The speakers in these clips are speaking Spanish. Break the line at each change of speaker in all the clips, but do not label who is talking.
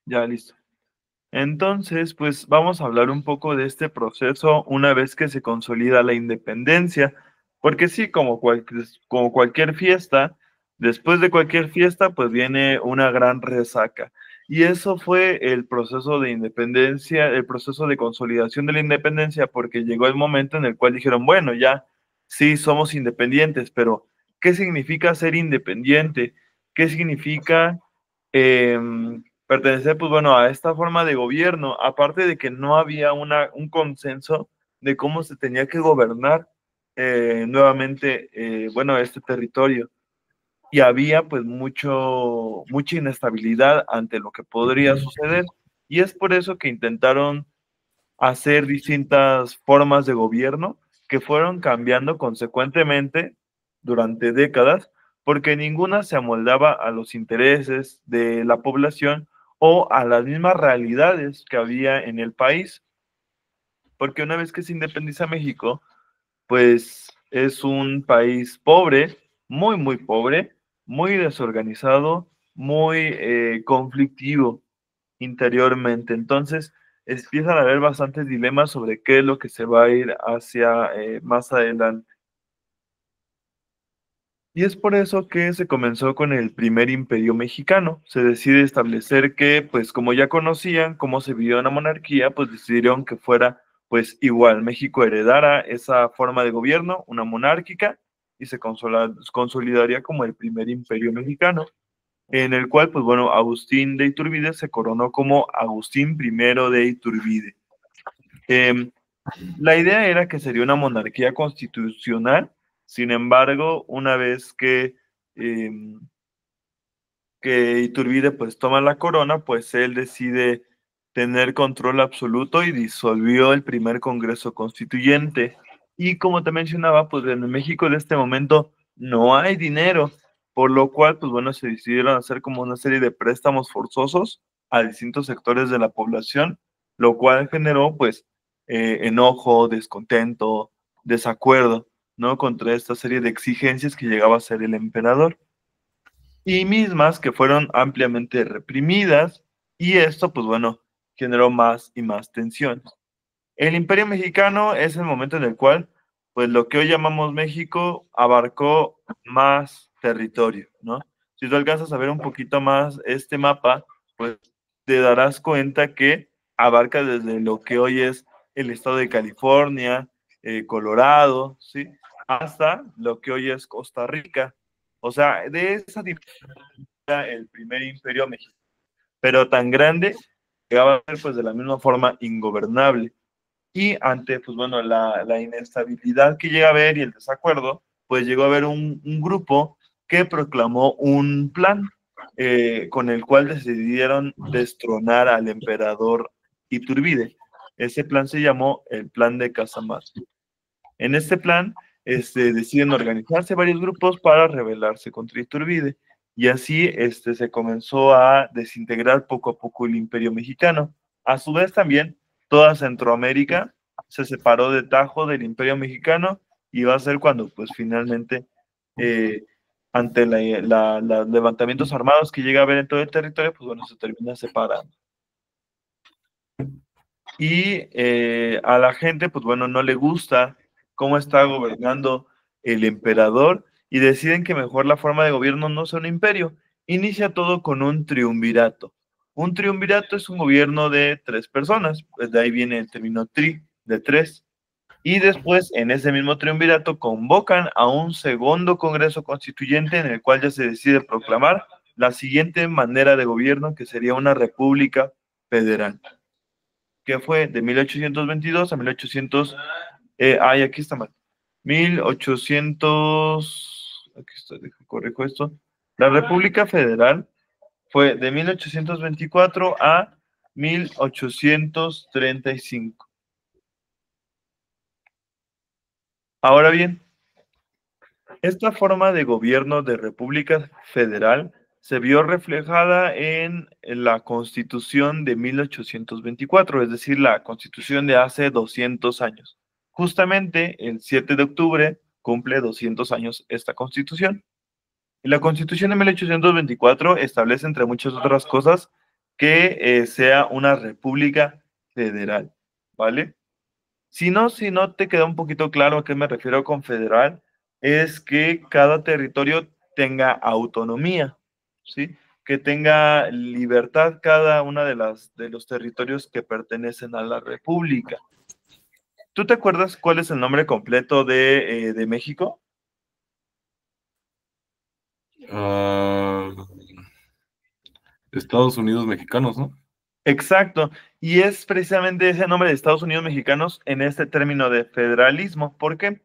Ya, listo. Entonces, pues vamos a hablar un poco de este proceso una vez que se consolida la independencia, porque sí, como cualquier fiesta, después de cualquier fiesta, pues viene una gran resaca. Y eso fue el proceso de independencia, el proceso de consolidación de la independencia, porque llegó el momento en el cual dijeron, bueno, ya, sí, somos independientes, pero ¿qué significa ser independiente? ¿Qué significa pertenecer, pues bueno, a esta forma de gobierno, aparte de que no había un consenso de cómo se tenía que gobernar nuevamente, bueno, este territorio? Y había pues mucha inestabilidad ante lo que podría suceder. Y es por eso que intentaron hacer distintas formas de gobierno que fueron cambiando consecuentemente durante décadas, porque ninguna se amoldaba a los intereses de la población o a las mismas realidades que había en el país, porque una vez que se independiza México, pues es un país pobre, muy pobre, muy desorganizado, muy conflictivo interiormente. Entonces, empiezan a haber bastantes dilemas sobre qué es lo que se va a ir hacia más adelante. Y es por eso que se comenzó con el primer imperio mexicano. Se decide establecer que, pues como ya conocían cómo se vivió una monarquía, pues decidieron que fuera pues igual. México heredara esa forma de gobierno, una monárquica, y se consolidaría como el primer imperio mexicano, en el cual, pues bueno, Agustín de Iturbide se coronó como Agustín I de Iturbide. Em, la idea era que sería una monarquía constitucional. Sin embargo, una vez em, que Iturbide pues toma la corona, pues él decide tener control absoluto y disolvió el primer Congreso Constituyente. Y como te mencionaba, pues en México en este momento no hay dinero, por lo cual, pues bueno, se decidieron hacer como una serie de préstamos forzosos a distintos sectores de la población, lo cual generó pues enojo, descontento, desacuerdo, ¿no? Contra esta serie de exigencias que llegaba a ser el emperador y mismas que fueron ampliamente reprimidas, y esto, pues bueno, generó más y más tensiones. El Imperio Mexicano es el momento en el cual, pues lo que hoy llamamos México abarcó más territorio, ¿no? Si tú alcanzas a ver un poquito más este mapa, pues te darás cuenta que abarca desde lo que hoy es el estado de California, Colorado, ¿sí? Hasta lo que hoy es Costa Rica. O sea, de esa el primer imperio mexicano, pero tan grande que llegaba a ser pues de la misma forma ingobernable. Y ante pues bueno la inestabilidad que llega a haber y el desacuerdo, pues llegó a haber un grupo que proclamó un plan con el cual decidieron destronar al emperador Iturbide. Ese plan se llamó el Plan de Casamar. En este plan, deciden organizarse varios grupos para rebelarse contra Iturbide. Y así se comenzó a desintegrar poco a poco el Imperio Mexicano. A su vez también, toda Centroamérica se separó de tajo del Imperio Mexicano y va a ser cuando pues finalmente, eh, ante los levantamientos armados que llega a haber en todo el territorio, pues bueno, se termina separando. Y a la gente, pues bueno, no le gusta cómo está gobernando el emperador y deciden que mejor la forma de gobierno no sea un imperio. Inicia todo con un triunvirato. Un triunvirato es un gobierno de tres personas, pues de ahí viene el término tri, de tres. Y después, en ese mismo triunvirato, convocan a un segundo Congreso Constituyente en el cual ya se decide proclamar la siguiente manera de gobierno, que sería una república federal, que fue de 1822 a 1800, ay, aquí está mal, 1800, aquí está, corrijo esto, la República Federal fue de 1824 a 1835. Ahora bien, esta forma de gobierno de República Federal se vio reflejada en la Constitución de 1824, es decir, la Constitución de hace 200 años. Justamente el 7 de octubre cumple 200 años esta Constitución. Y la Constitución de 1824 establece, entre muchas otras cosas, que sea una república federal, ¿vale? Si no te queda un poquito claro a qué me refiero con federal, es que cada territorio tenga autonomía, ¿sí? Que tenga libertad cada una de los territorios que pertenecen a la república. ¿Tú te acuerdas cuál es el nombre completo de México?
Ah, Estados Unidos mexicanos, ¿no?
Exacto, y es precisamente ese nombre de Estados Unidos mexicanos en este término de federalismo, porque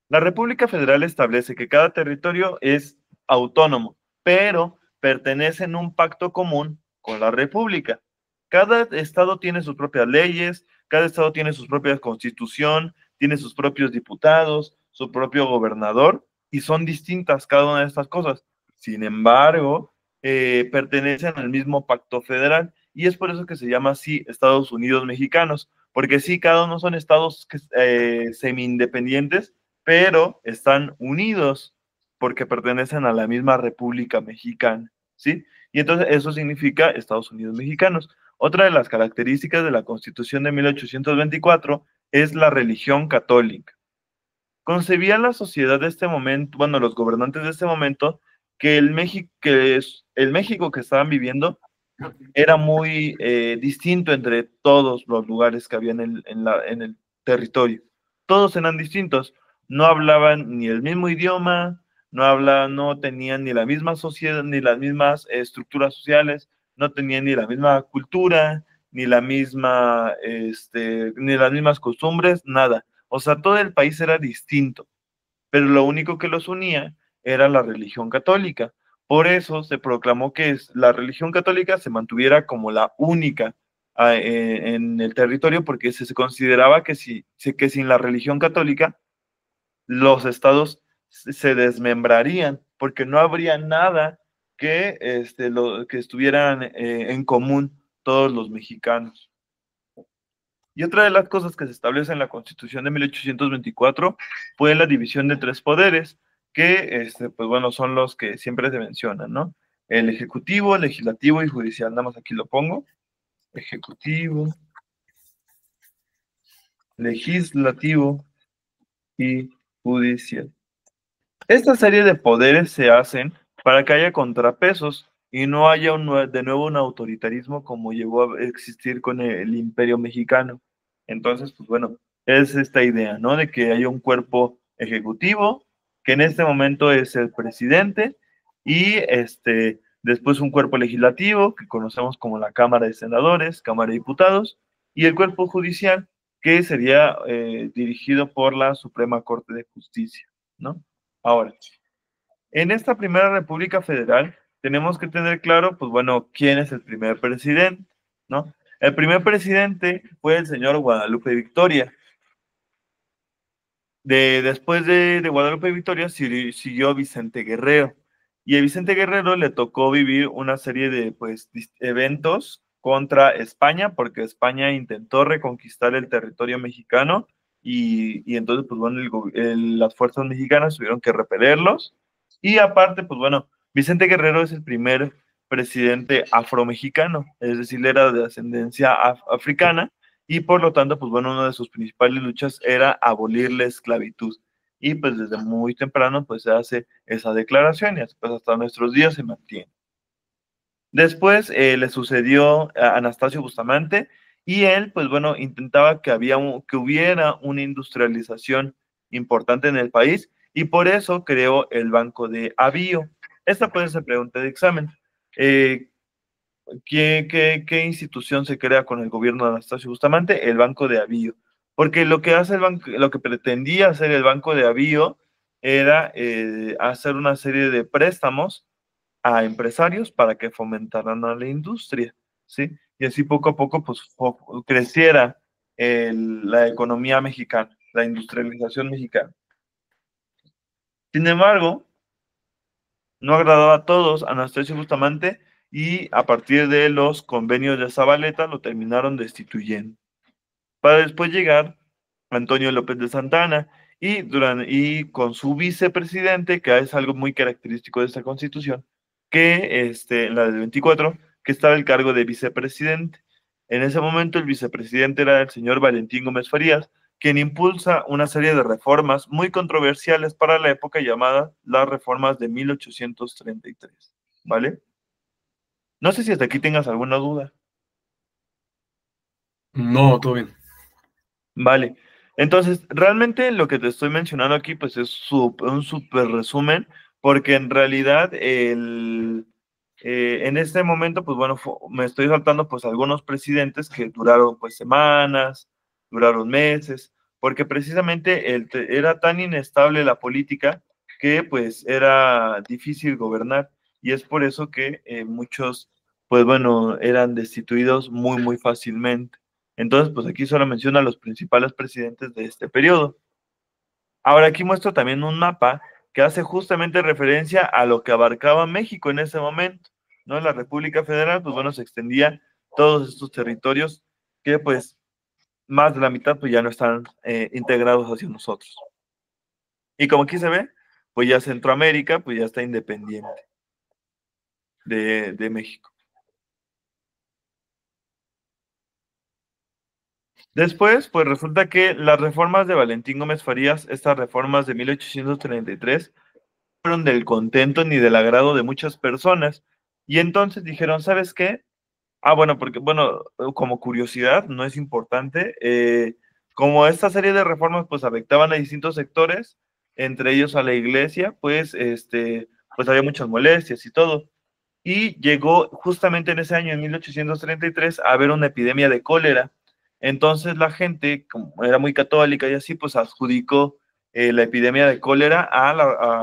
la República Federal establece que cada territorio es autónomo, pero pertenece en un pacto común con la República. Cada estado tiene sus propias leyes, cada estado tiene su propia constitución, tiene sus propios diputados, su propio gobernador, y son distintas cada una de estas cosas. Sin embargo, pertenecen al mismo pacto federal y es por eso que se llama así Estados Unidos mexicanos, porque sí, cada uno son estados semi-independientes, pero están unidos porque pertenecen a la misma República Mexicana, ¿sí? Y entonces eso significa Estados Unidos mexicanos. Otra de las características de la Constitución de 1824 es la religión católica. Concebía la sociedad de este momento, bueno, los gobernantes de este momento, que el México que estaban viviendo era muy distinto entre todos los lugares que había en el territorio. Todos eran distintos, no hablaban ni el mismo idioma, no tenían ni la misma sociedad, ni las mismas estructuras sociales, no tenían ni la misma cultura, ni ni las mismas costumbres, nada. O sea, todo el país era distinto, pero lo único que los unía era la religión católica. Por eso se proclamó que la religión católica se mantuviera como la única en el territorio, porque se consideraba que sin la religión católica los estados se desmembrarían, porque no habría nada que estuvieran en común todos los mexicanos. Y otra de las cosas que se establece en la Constitución de 1824 fue la división de tres poderes, que, pues bueno, son los que siempre se mencionan, ¿no? El ejecutivo, legislativo y judicial. Nada más aquí lo pongo. Ejecutivo, legislativo y judicial. Esta serie de poderes se hacen para que haya contrapesos y no haya de nuevo un autoritarismo como llegó a existir con el Imperio Mexicano. Entonces, pues bueno, es esta idea, ¿no? De que haya un cuerpo ejecutivo, que en este momento es el presidente, y después un cuerpo legislativo, que conocemos como la Cámara de Senadores, Cámara de Diputados, y el cuerpo judicial, que sería dirigido por la Suprema Corte de Justicia, ¿no? Ahora, en esta primera República Federal tenemos que tener claro, pues bueno, quién es el primer presidente, ¿no? El primer presidente fue el señor Guadalupe Victoria. Después de Guadalupe Victoria siguió Vicente Guerrero. Y a Vicente Guerrero le tocó vivir una serie de pues, eventos contra España, porque España intentó reconquistar el territorio mexicano y entonces, pues bueno, las fuerzas mexicanas tuvieron que repelerlos. Y aparte, pues bueno, Vicente Guerrero es el primer presidente afromexicano, es decir, era de ascendencia africana y por lo tanto, pues bueno, una de sus principales luchas era abolir la esclavitud. Y pues desde muy temprano pues se hace esa declaración y pues hasta nuestros días se mantiene. Después le sucedió a Anastasio Bustamante y él pues bueno intentaba que hubiera una industrialización importante en el país y por eso creó el Banco de Avío. Esta puede ser pregunta de examen. Eh, ¿Qué institución se crea con el gobierno de Anastasio Bustamante? El Banco de Avío. Porque lo que hace el banco, lo que pretendía hacer el Banco de Avío era hacer una serie de préstamos a empresarios para que fomentaran a la industria, ¿sí? Y así poco a poco pues creciera la economía mexicana, la industrialización mexicana. Sin embargo, no agradaba a todos Anastasio Bustamante y a partir de los convenios de Zabaleta lo terminaron destituyendo. Para después llegar Antonio López de Santana y con su vicepresidente, que es algo muy característico de esta constitución, que la del 24, que estaba el cargo de vicepresidente. En ese momento el vicepresidente era el señor Valentín Gómez Farías, quien impulsa una serie de reformas muy controversiales para la época llamadas las reformas de 1833, ¿vale? No sé si hasta aquí tengas alguna duda.
No, todo bien.
Vale, entonces realmente lo que te estoy mencionando aquí pues es un súper resumen, porque en realidad en este momento pues bueno, me estoy saltando pues algunos presidentes que duraron pues semanas, duraron meses, porque precisamente era tan inestable la política que pues era difícil gobernar, y es por eso que muchos pues bueno eran destituidos muy fácilmente. Entonces, pues aquí solo menciona los principales presidentes de este periodo. Ahora aquí muestro también un mapa que hace justamente referencia a lo que abarcaba México en ese momento, ¿no? La República Federal, pues bueno, se extendía todos estos territorios que pues más de la mitad pues ya no están integrados hacia nosotros. Y como aquí se ve, pues ya Centroamérica pues ya está independiente de México. Después, pues resulta que las reformas de Valentín Gómez Farías, estas reformas de 1833, fueron del contento ni del agrado de muchas personas. Y entonces dijeron, ¿sabes qué? Ah, bueno, porque, bueno, como curiosidad, no es importante, como esta serie de reformas pues afectaban a distintos sectores, entre ellos a la iglesia, pues, pues había muchas molestias y todo. Y llegó justamente en ese año, en 1833, a haber una epidemia de cólera. Entonces la gente, como era muy católica y así, pues adjudicó la epidemia de cólera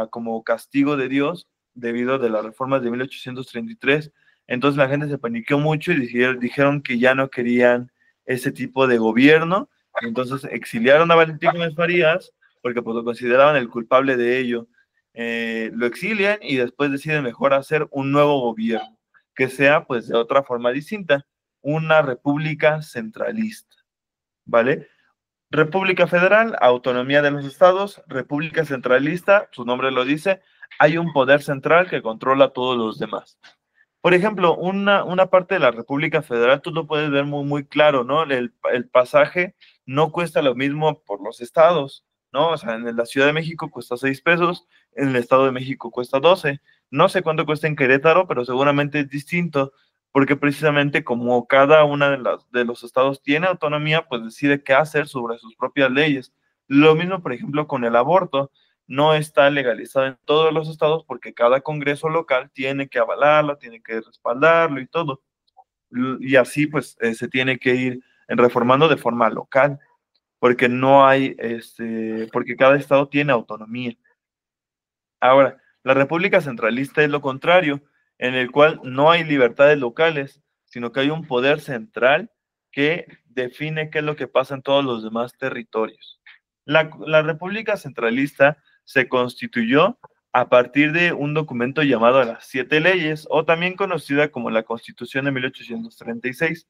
como castigo de Dios debido a las reformas de 1833. Entonces la gente se paniqueó mucho y dijeron que ya no querían ese tipo de gobierno. Entonces exiliaron a Valentín Gómez Farías porque pues lo consideraban el culpable de ello. Lo exilian y después deciden mejor hacer un nuevo gobierno, que sea pues de otra forma distinta, una república centralista, ¿vale? República Federal, autonomía de los estados; república centralista, su nombre lo dice, hay un poder central que controla a todos los demás. Por ejemplo, una parte de la República Federal, tú lo puedes ver muy claro, ¿no? El pasaje no cuesta lo mismo por los estados, ¿no? O sea, en la Ciudad de México cuesta 6 pesos, en el Estado de México cuesta 12. No sé cuánto cuesta en Querétaro, pero seguramente es distinto, porque precisamente como cada una de los estados tiene autonomía, pues decide qué hacer sobre sus propias leyes. Lo mismo, por ejemplo, con el aborto, no está legalizado en todos los estados porque cada congreso local tiene que avalarlo, tiene que respaldarlo y todo. Y así pues se tiene que ir reformando de forma local, porque no hay, porque cada estado tiene autonomía. Ahora, la república centralista es lo contrario, en el cual no hay libertades locales, sino que hay un poder central que define qué es lo que pasa en todos los demás territorios. La república centralista se constituyó a partir de un documento llamado las Siete Leyes, o también conocida como la Constitución de 1836.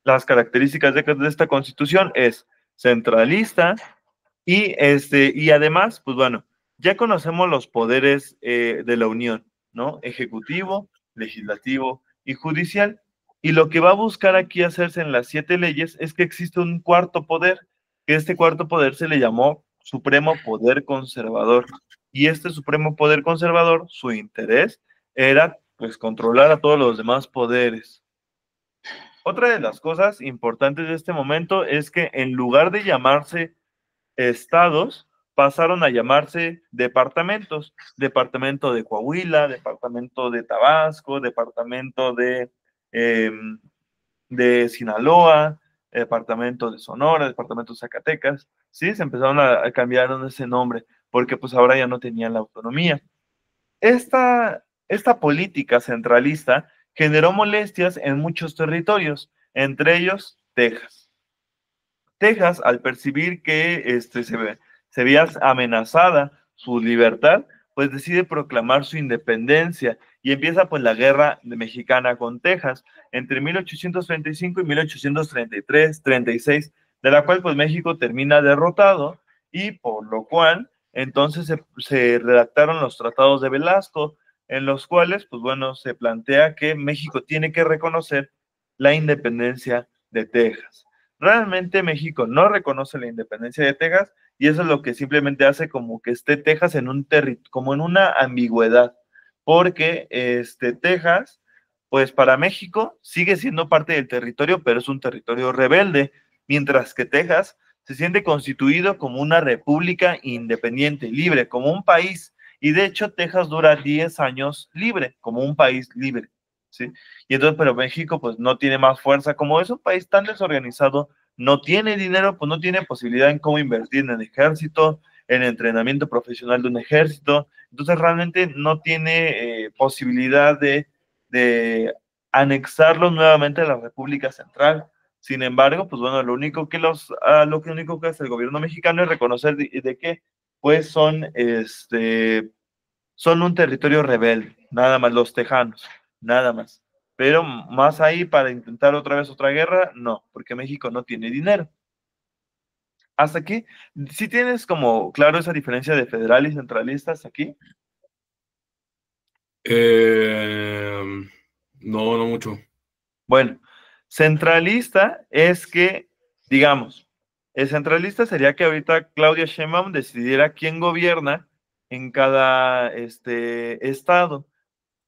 Las características de esta constitución es centralista, y además, pues bueno, ya conocemos los poderes de la Unión, ¿no? Ejecutivo, legislativo y judicial. Y lo que va a buscar aquí hacerse en las 7 leyes es que existe un cuarto poder, que este cuarto poder se le llamó Supremo Poder Conservador. Y este Supremo Poder Conservador, su interés era pues controlar a todos los demás poderes. Otra de las cosas importantes de este momento es que en lugar de llamarse estados, pasaron a llamarse departamentos: departamento de Coahuila, departamento de Tabasco, departamento eh, de Sinaloa, departamento de Sonora, departamento de Zacatecas. Sí, se empezaron a cambiar ese nombre porque pues ahora ya no tenían la autonomía. Esta política centralista generó molestias en muchos territorios, entre ellos Texas. Texas, al percibir que se veía amenazada su libertad, pues decide proclamar su independencia y empieza pues la guerra mexicana con Texas entre 1835 y 1833, 36, de la cual pues México termina derrotado, y por lo cual entonces se redactaron los tratados de Velasco, en los cuales, pues bueno, se plantea que México tiene que reconocer la independencia de Texas. Realmente México no reconoce la independencia de Texas y eso es lo que simplemente hace como que esté Texas en un como en una ambigüedad, porque Texas, pues para México sigue siendo parte del territorio, pero es un territorio rebelde, mientras que Texas se siente constituido como una república independiente, libre, como un país, y de hecho Texas dura 10 años libre, como un país libre, ¿sí? Y entonces, pero México pues no tiene más fuerza, como es un país tan desorganizado, no tiene dinero, pues no tiene posibilidad en cómo invertir en el ejército, en entrenamiento profesional de un ejército, entonces realmente no tiene posibilidad de anexarlo nuevamente a la República Central. Sin embargo, pues bueno, lo que único que hace el gobierno mexicano es reconocer de que pues son un territorio rebelde, nada más los tejanos, nada más. Pero más ahí para intentar otra vez otra guerra, no, porque México no tiene dinero. Hasta aquí, ¿sí tienes como claro esa diferencia de federal y centralistas aquí?
No, no mucho.
Bueno, centralista es que, digamos, el centralista sería que ahorita Claudia Sheinbaum decidiera quién gobierna en cada estado,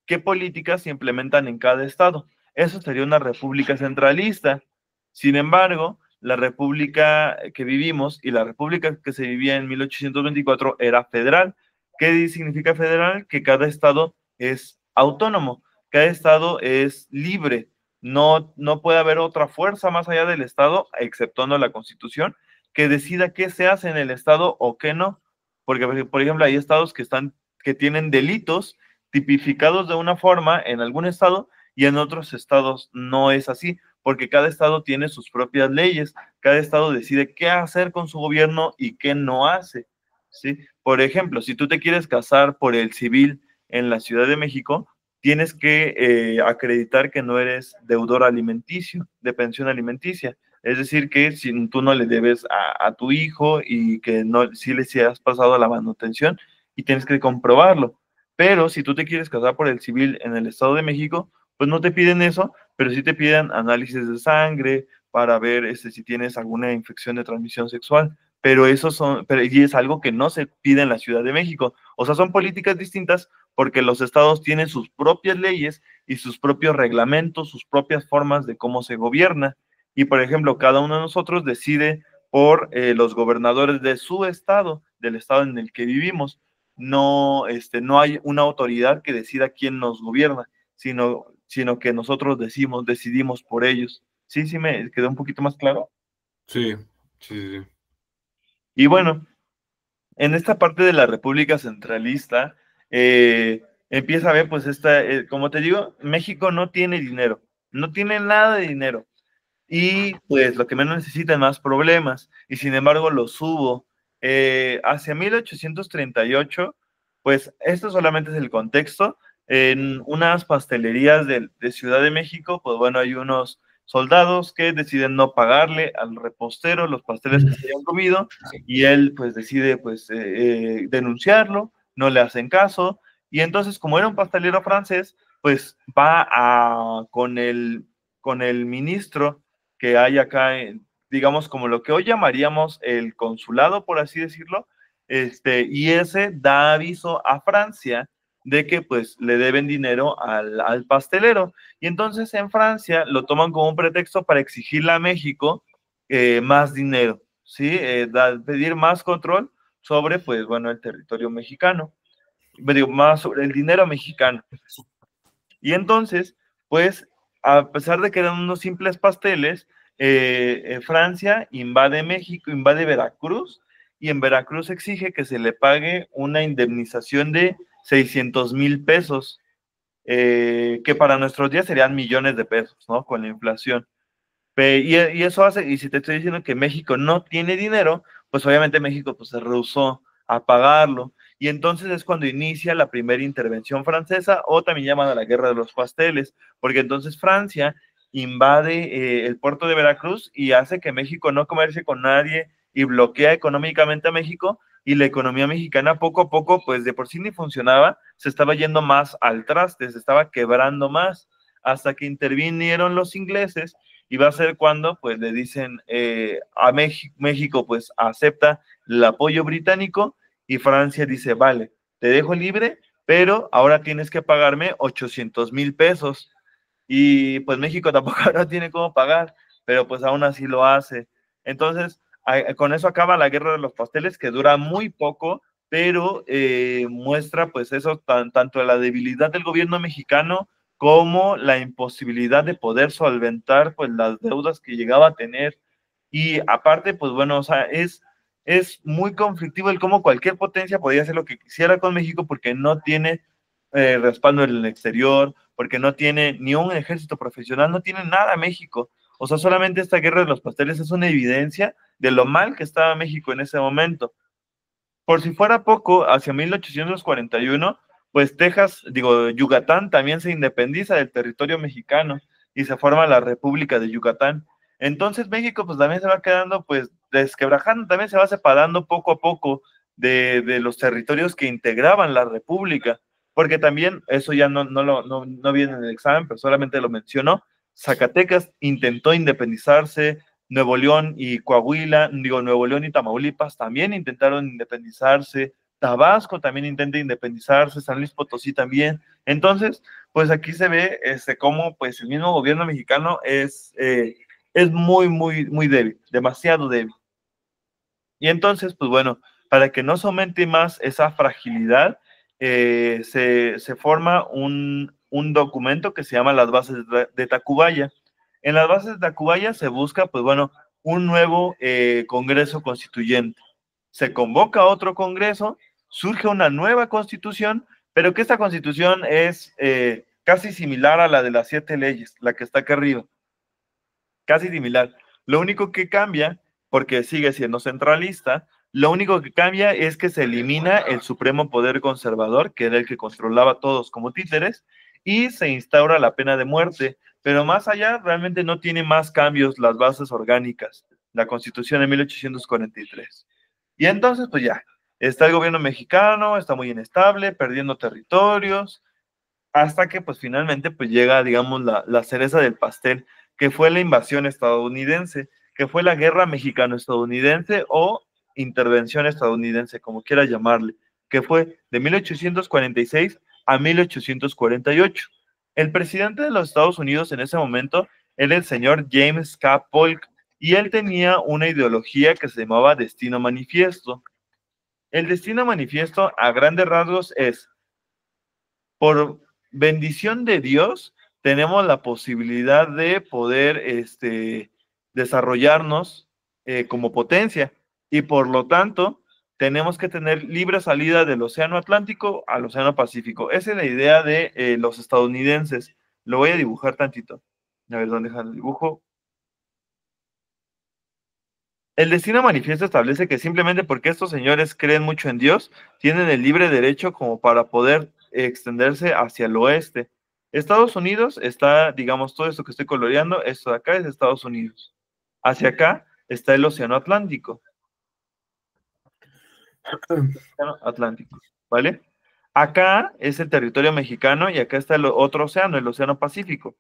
qué políticas se implementan en cada estado. Eso sería una república centralista. Sin embargo, la república que vivimos y la república que se vivía en 1824 era federal. ¿Qué significa federal? Que cada estado es autónomo, cada estado es libre. No puede haber otra fuerza más allá del estado, exceptuando la constitución, que decida qué se hace en el estado o qué no. Porque, por ejemplo, hay estados que tienen delitos tipificados de una forma en algún estado y en otros estados no es así, porque cada estado tiene sus propias leyes, cada estado decide qué hacer con su gobierno y qué no hace, ¿sí? Por ejemplo, si tú te quieres casar por el civil en la Ciudad de México, tienes que acreditar que no eres deudor alimenticio, de pensión alimenticia. Es decir, que si tú no le debes a tu hijo y que no, si le si has pasado a la manutención y tienes que comprobarlo. Pero si tú te quieres casar por el civil en el Estado de México, pues no te piden eso, pero sí te piden análisis de sangre para ver si tienes alguna infección de transmisión sexual. Y es algo que no se pide en la Ciudad de México. O sea, son políticas distintas porque los estados tienen sus propias leyes y sus propios reglamentos, sus propias formas de cómo se gobierna. Y por ejemplo, cada uno de nosotros decide por los gobernadores de su estado, del estado en el que vivimos. No hay una autoridad que decida quién nos gobierna, sino que nosotros decidimos por ellos. Sí, sí, me quedó un poquito más claro.
Sí, sí, sí.
Y bueno, en esta parte de la República Centralista, empieza a ver, pues, como te digo, México no tiene dinero, no tiene nada de dinero. Y pues lo que menos necesita es más problemas, y sin embargo los hubo. Hacia 1838, pues esto solamente es el contexto, en unas pastelerías de Ciudad de México, pues bueno, hay unos soldados que deciden no pagarle al repostero los pasteles que se habían comido, y él pues decide pues denunciarlo, no le hacen caso, y entonces como era un pastelero francés, pues va con el ministro que hay acá, digamos, como lo que hoy llamaríamos el consulado, por así decirlo, y ese da aviso a Francia de que pues le deben dinero al pastelero. Y entonces en Francia lo toman como un pretexto para exigirle a México más dinero, ¿sí? Pedir más control sobre, pues bueno, el territorio mexicano, digo, más sobre el dinero mexicano. Y entonces, pues, a pesar de que eran unos simples pasteles, Francia invade México, invade Veracruz, y en Veracruz exige que se le pague una indemnización de 600,000 pesos, que para nuestros días serían millones de pesos, ¿no? Con la inflación. Y eso hace, y si te estoy diciendo que México no tiene dinero, pues obviamente México pues, se rehusó a pagarlo. Y entonces es cuando inicia la primera intervención francesa, o también llamada la Guerra de los Pasteles, porque entonces Francia invade el puerto de Veracruz y hace que México no comercie con nadie y bloquea económicamente a México y la economía mexicana poco a poco, pues de por sí ni funcionaba, se estaba yendo más al traste, se estaba quebrando más, hasta que intervinieron los ingleses, y va a ser cuando pues le dicen a México pues acepta el apoyo británico, y Francia dice, vale, te dejo libre, pero ahora tienes que pagarme 800,000 pesos, y pues México tampoco ahora tiene cómo pagar, pero pues aún así lo hace. Entonces, con eso acaba la guerra de los pasteles, que dura muy poco, pero muestra pues eso, tanto la debilidad del gobierno mexicano como la imposibilidad de poder solventar pues las deudas que llegaba a tener. Y aparte, pues bueno, o sea, es muy conflictivo el cómo cualquier potencia podía hacer lo que quisiera con México, porque no tiene respaldo en el exterior, porque no tiene ni un ejército profesional, no tiene nada México. O sea, solamente esta guerra de los pasteles es una evidencia de lo mal que estaba México en ese momento. Por si fuera poco, hacia 1841, pues Texas, digo, Yucatán también se independiza del territorio mexicano y se forma la República de Yucatán. Entonces México pues también se va quedando pues desquebrajando, también se va separando poco a poco de los territorios que integraban la República, porque también eso ya no viene en el examen, pero solamente lo mencionó. Zacatecas intentó independizarse, Nuevo León y Coahuila, digo, Nuevo León y Tamaulipas también intentaron independizarse, Tabasco también intenta independizarse, San Luis Potosí también. Entonces, pues aquí se ve cómo pues el mismo gobierno mexicano es muy débil, demasiado débil. Y entonces, pues bueno, para que no se aumente más esa fragilidad, se forma un documento que se llama las bases de Tacubaya. En las bases de Tacubaya se busca, pues bueno, un nuevo Congreso Constituyente. Se convoca otro Congreso, surge una nueva Constitución, pero que esta Constitución es casi similar a la de las 7 leyes, la que está acá arriba, casi similar. Lo único que cambia, porque sigue siendo centralista, lo único que cambia es que se elimina el supremo poder conservador, que era el que controlaba a todos como títeres, y se instaura la pena de muerte. Pero más allá, realmente no tiene más cambios las bases orgánicas, la Constitución de 1843. Y entonces, pues ya, está el gobierno mexicano, está muy inestable, perdiendo territorios, hasta que pues finalmente pues llega, digamos, la cereza del pastel, que fue la invasión estadounidense, que fue la guerra mexicano-estadounidense o intervención estadounidense, como quiera llamarle, que fue de 1846 a 1848. El presidente de los Estados Unidos en ese momento era el señor James K. Polk, y él tenía una ideología que se llamaba Destino Manifiesto. El Destino Manifiesto, a grandes rasgos, es: por bendición de Dios, tenemos la posibilidad de poder desarrollarnos como potencia, y por lo tanto tenemos que tener libre salida del Océano Atlántico al Océano Pacífico. Esa es la idea de los estadounidenses. Lo voy a dibujar tantito. A ver, ¿dónde deja el dibujo? El Destino Manifiesto establece que simplemente porque estos señores creen mucho en Dios, tienen el libre derecho como para poder extenderse hacia el oeste. Estados Unidos está, digamos, todo esto que estoy coloreando, esto de acá es Estados Unidos. Hacia acá está el Océano Atlántico. Océano Atlántico, ¿vale? Acá es el territorio mexicano y acá está el otro océano, el Océano Pacífico.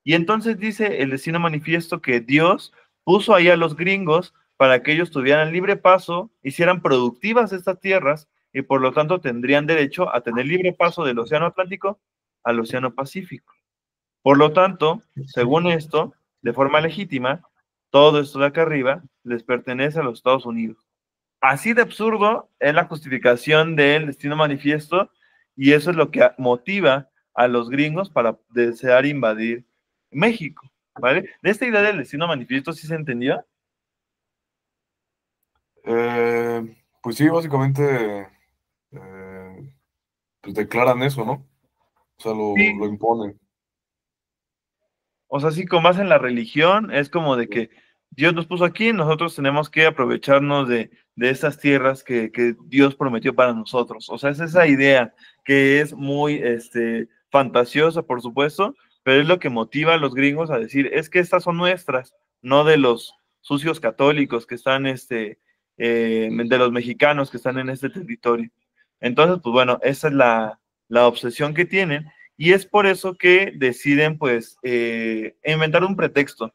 Y entonces dice el Destino Manifiesto que Dios puso ahí a los gringos para que ellos tuvieran libre paso, hicieran productivas estas tierras, y por lo tanto tendrían derecho a tener libre paso del Océano Atlántico al Océano Pacífico. Por lo tanto, según esto, de forma legítima, todo esto de acá arriba les pertenece a los Estados Unidos. Así de absurdo es la justificación del Destino Manifiesto, y eso es lo que motiva a los gringos para desear invadir México, ¿vale? De esta idea del Destino Manifiesto, ¿sí se entendió?
Pues sí, básicamente pues declaran eso, ¿no? O sea, lo
Sí.
imponen.
O sea, sí, con base en la religión, es como de que Dios nos puso aquí, nosotros tenemos que aprovecharnos de esas tierras que Dios prometió para nosotros. O sea, es esa idea que es muy fantasiosa, por supuesto, pero es lo que motiva a los gringos a decir, es que estas son nuestras, no de los sucios católicos que están de los mexicanos que están en este territorio. Entonces, pues bueno, esa es la obsesión que tienen y es por eso que deciden, pues, inventar un pretexto.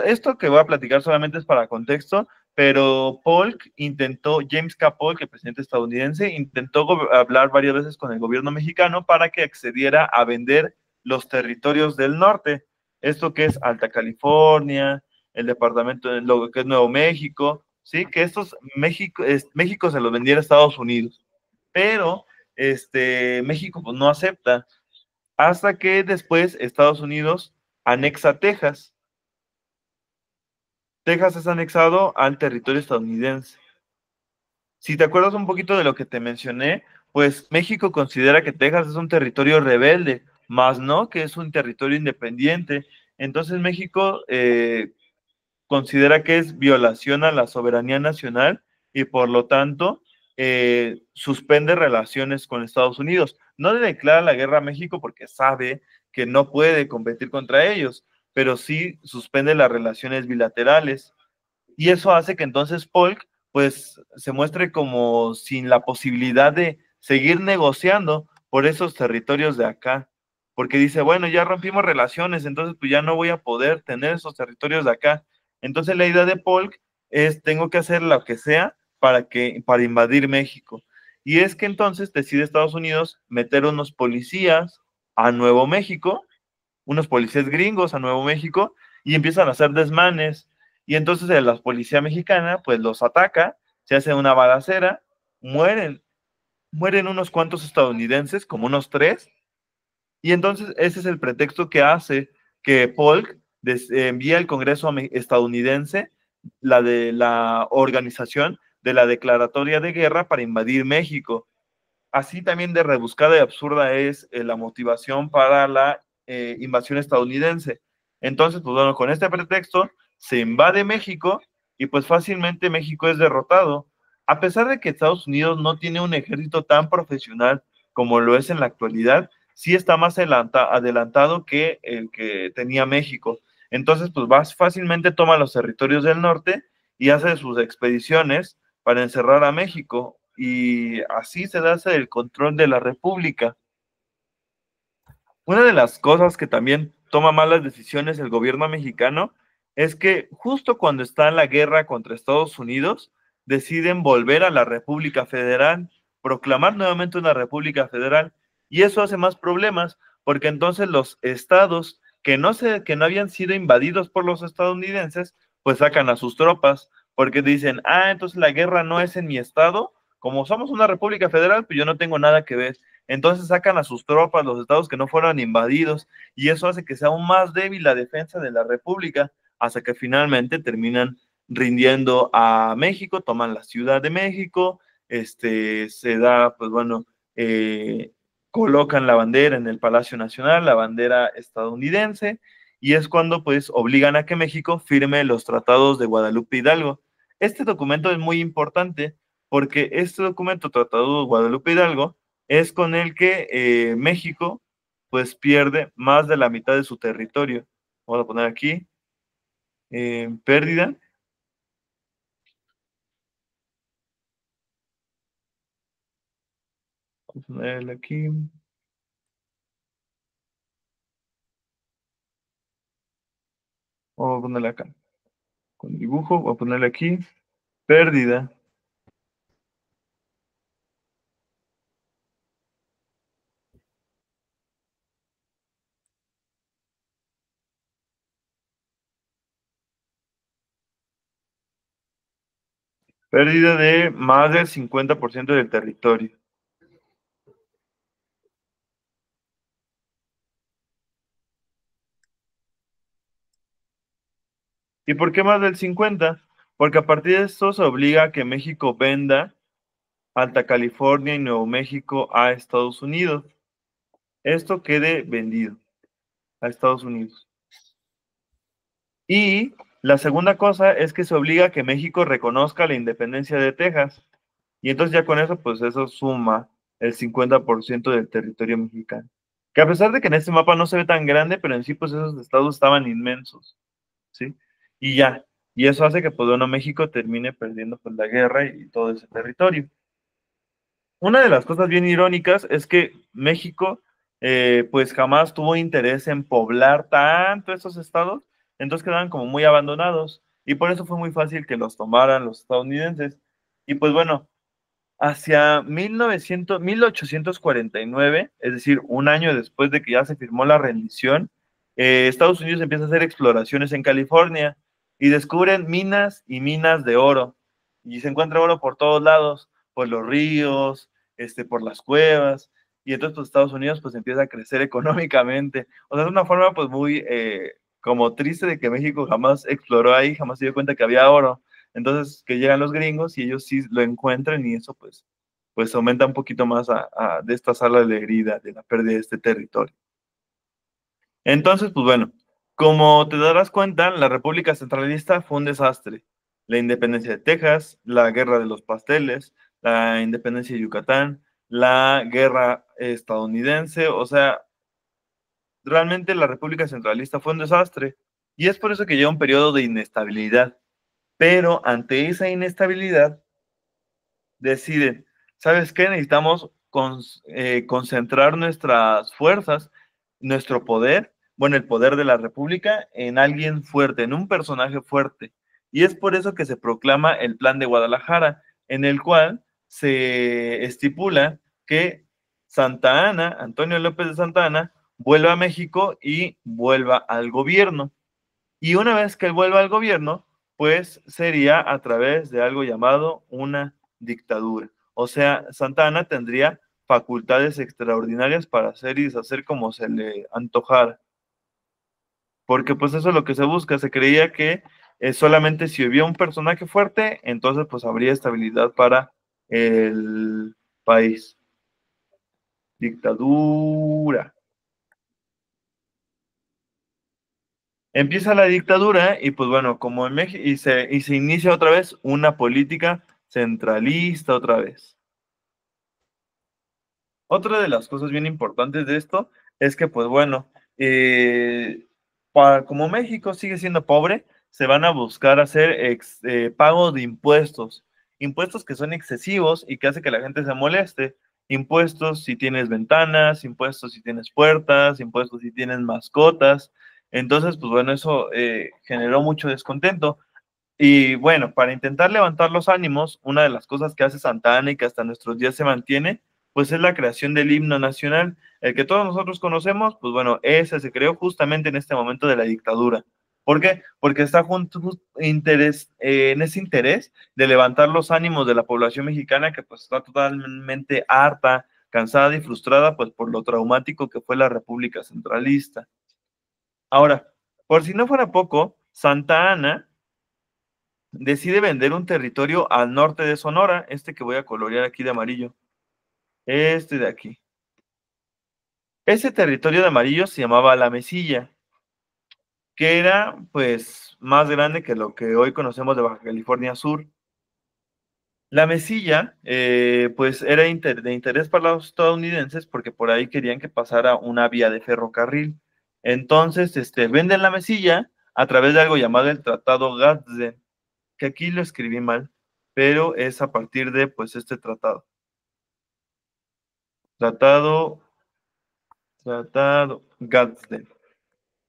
Esto que voy a platicar solamente es para contexto, pero Polk intentó, James K. Polk, el presidente estadounidense, intentó hablar varias veces con el gobierno mexicano para que accediera a vender los territorios del norte, esto que es Alta California, el departamento de lo que es Nuevo México, ¿sí? Que estos México se los vendiera a Estados Unidos, pero México pues, no acepta, hasta que después Estados Unidos anexa Texas. Texas es anexado al territorio estadounidense. Si te acuerdas un poquito de lo que te mencioné, pues México considera que Texas es un territorio rebelde, más no que es un territorio independiente. Entonces México considera que es violación a la soberanía nacional y por lo tanto suspende relaciones con Estados Unidos. No le declara la guerra a México porque sabe que no puede competir contra ellos, pero sí suspende las relaciones bilaterales. Y eso hace que entonces Polk pues se muestre como sin la posibilidad de seguir negociando por esos territorios de acá, porque dice, bueno, ya rompimos relaciones, entonces pues ya no voy a poder tener esos territorios de acá. Entonces la idea de Polk es, tengo que hacer lo que sea para invadir México. Y es que entonces decide Estados Unidos meter unos policías a Nuevo México, unos policías gringos a Nuevo México, y empiezan a hacer desmanes. Y entonces la policía mexicana pues los ataca, se hace una balacera, mueren unos cuantos estadounidenses, como unos 3, y entonces ese es el pretexto que hace que Polk envía al Congreso estadounidense la de la organización de la declaratoria de guerra para invadir México. Así también de rebuscada y absurda es la motivación para la invasión estadounidense. Entonces, pues bueno, con este pretexto se invade México y pues fácilmente México es derrotado. A pesar de que Estados Unidos no tiene un ejército tan profesional como lo es en la actualidad, sí está más adelantado que el que tenía México. Entonces, pues vas fácilmente toma los territorios del norte y hace sus expediciones para encerrar a México y así se da el control de la República. Una de las cosas que también toma malas decisiones el gobierno mexicano es que justo cuando está en la guerra contra Estados Unidos, deciden volver a la República Federal, proclamar nuevamente una República Federal, y eso hace más problemas, porque entonces los estados que no habían sido invadidos por los estadounidenses, pues sacan a sus tropas, porque dicen, entonces la guerra no es en mi estado, como somos una República Federal, pues yo no tengo nada que ver. Entonces sacan a sus tropas, los estados que no fueron invadidos, y eso hace que sea aún más débil la defensa de la República, hasta que finalmente terminan rindiendo a México, toman la Ciudad de México, se da, pues bueno, colocan la bandera en el Palacio Nacional, la bandera estadounidense, y es cuando pues obligan a que México firme los tratados de Guadalupe Hidalgo. Este documento es muy importante porque este documento, Tratado de Guadalupe Hidalgo, es con el que México pues pierde más de la mitad de su territorio. Vamos a poner aquí, pérdida. Vamos a ponerle aquí. Vamos a ponerle acá. Con dibujo, voy a ponerle aquí, pérdida. Pérdida de más del 50% del territorio. ¿Y por qué más del 50%? Porque a partir de esto se obliga a que México venda Alta California y Nuevo México a Estados Unidos. Esto quede vendido a Estados Unidos. Y la segunda cosa es que se obliga a que México reconozca la independencia de Texas. Y entonces ya con eso, pues eso suma el 50% del territorio mexicano. Que a pesar de que en este mapa no se ve tan grande, pero en sí, pues esos estados estaban inmensos, ¿sí? Y ya, Y eso hace que, pues bueno, México termine perdiendo pues la guerra y todo ese territorio. Una de las cosas bien irónicas es que México, pues jamás tuvo interés en poblar tanto esos estados, entonces quedaban como muy abandonados, y por eso fue muy fácil que los tomaran los estadounidenses. Y pues bueno, hacia 1849, es decir, un año después de que ya se firmó la rendición, Estados Unidos empieza a hacer exploraciones en California y descubren minas y minas de oro. Y se encuentra oro por todos lados, por los ríos, por las cuevas. Y entonces pues, Estados Unidos pues empieza a crecer económicamente. O sea, es una forma pues muy como triste de que México jamás exploró ahí, jamás se dio cuenta que había oro. Entonces, que llegan los gringos y ellos sí lo encuentran y eso pues aumenta un poquito más de esta sala de herida, de la pérdida de este territorio. Entonces, pues bueno, como te darás cuenta, la República Centralista fue un desastre. La independencia de Texas, la guerra de los pasteles, la independencia de Yucatán, la guerra estadounidense, o sea, realmente la República Centralista fue un desastre. Y es por eso que llega un periodo de inestabilidad. Pero ante esa inestabilidad, deciden, ¿sabes qué? Necesitamos concentrar nuestras fuerzas, nuestro poder, bueno, el poder de la República en alguien fuerte, en un personaje fuerte. Y es por eso que se proclama el Plan de Guadalajara, en el cual se estipula que Santa Anna, Antonio López de Santa Anna, vuelva a México y vuelva al gobierno. Y una vez que él vuelva al gobierno, pues sería a través de algo llamado una dictadura. O sea, Santa Anna tendría facultades extraordinarias para hacer y deshacer como se le antojara. Porque pues eso es lo que se busca. Se creía que solamente si había un personaje fuerte, entonces pues habría estabilidad para el país. Dictadura. Empieza la dictadura y pues bueno, como en México, y se inicia otra vez una política centralista otra vez. Otra de las cosas bien importantes de esto es que pues bueno, como México sigue siendo pobre, se van a buscar hacer pago de impuestos, impuestos que son excesivos y que hace que la gente se moleste. Impuestos si tienes ventanas, impuestos si tienes puertas, impuestos si tienes mascotas. Entonces, pues bueno, eso generó mucho descontento. Y bueno, para intentar levantar los ánimos, una de las cosas que hace Santa Ana y que hasta nuestros días se mantiene, pues es la creación del himno nacional, el que todos nosotros conocemos, pues bueno, ese se creó justamente en este momento de la dictadura. ¿Por qué? Porque está en ese interés de levantar los ánimos de la población mexicana que pues está totalmente harta, cansada y frustrada pues por lo traumático que fue la República Centralista. Ahora, por si no fuera poco, Santa Ana decide vender un territorio al norte de Sonora, este que voy a colorear aquí de amarillo, este de aquí. Ese territorio de amarillo se llamaba La Mesilla, que era pues más grande que lo que hoy conocemos de Baja California Sur. La Mesilla pues era de interés para los estadounidenses porque por ahí querían que pasara una vía de ferrocarril. Entonces, venden la Mesilla a través de algo llamado el Tratado Gadsden, que aquí lo escribí mal, pero es a partir de pues este tratado. Tratado, Tratado Gadsden,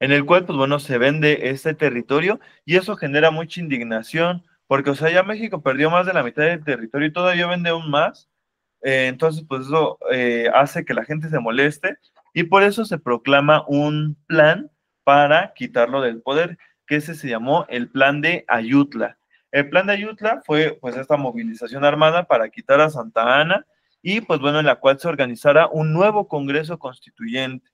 en el cual, pues bueno, se vende este territorio y eso genera mucha indignación, porque, o sea, ya México perdió más de la mitad del territorio y todavía vende aún más. Entonces, pues eso hace que la gente se moleste y por eso se proclama un plan para quitarlo del poder, que ese se llamó el Plan de Ayutla. El Plan de Ayutla fue pues esta movilización armada para quitar a Santa Ana y pues bueno, en la cual se organizara un nuevo Congreso Constituyente.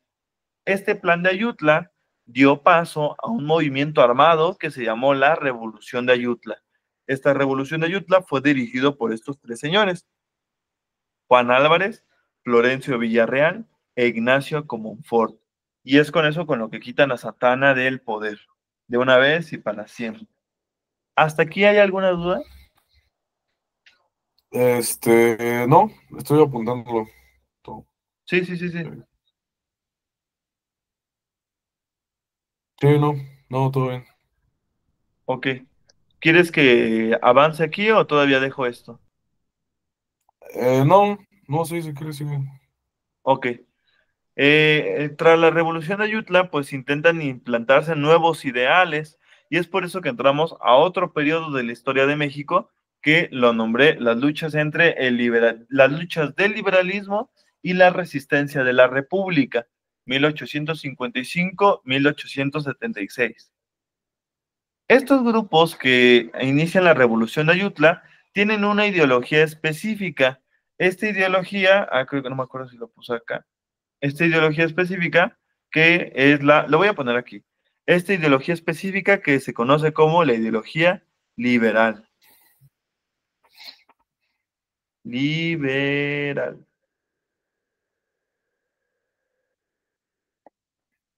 Este Plan de Ayutla dio paso a un movimiento armado que se llamó la Revolución de Ayutla. Esta Revolución de Ayutla fue dirigido por estos tres señores: Juan Álvarez, Florencio Villarreal e Ignacio Comonfort. Y es con eso con lo que quitan a Satana del poder, de una vez y para siempre. ¿Hasta aquí hay alguna duda?
No, estoy apuntándolo todo.
Sí, sí, sí, sí.
Sí, no, no, todo bien.
Ok. ¿Quieres que avance aquí o todavía dejo esto?
No, no, sí, si quieres, sigue.
Ok. Tras la revolución de Ayutla, pues intentan implantarse nuevos ideales y es por eso que entramos a otro periodo de la historia de México que lo nombré las luchas entre las luchas del liberalismo y la resistencia de la República, 1855-1876. Estos grupos que inician la revolución de Ayutla tienen una ideología específica. Esta ideología, creo que no me acuerdo si lo puse acá, esta ideología específica que es lo voy a poner aquí, esta ideología específica que se conoce como la ideología liberal. Liberal.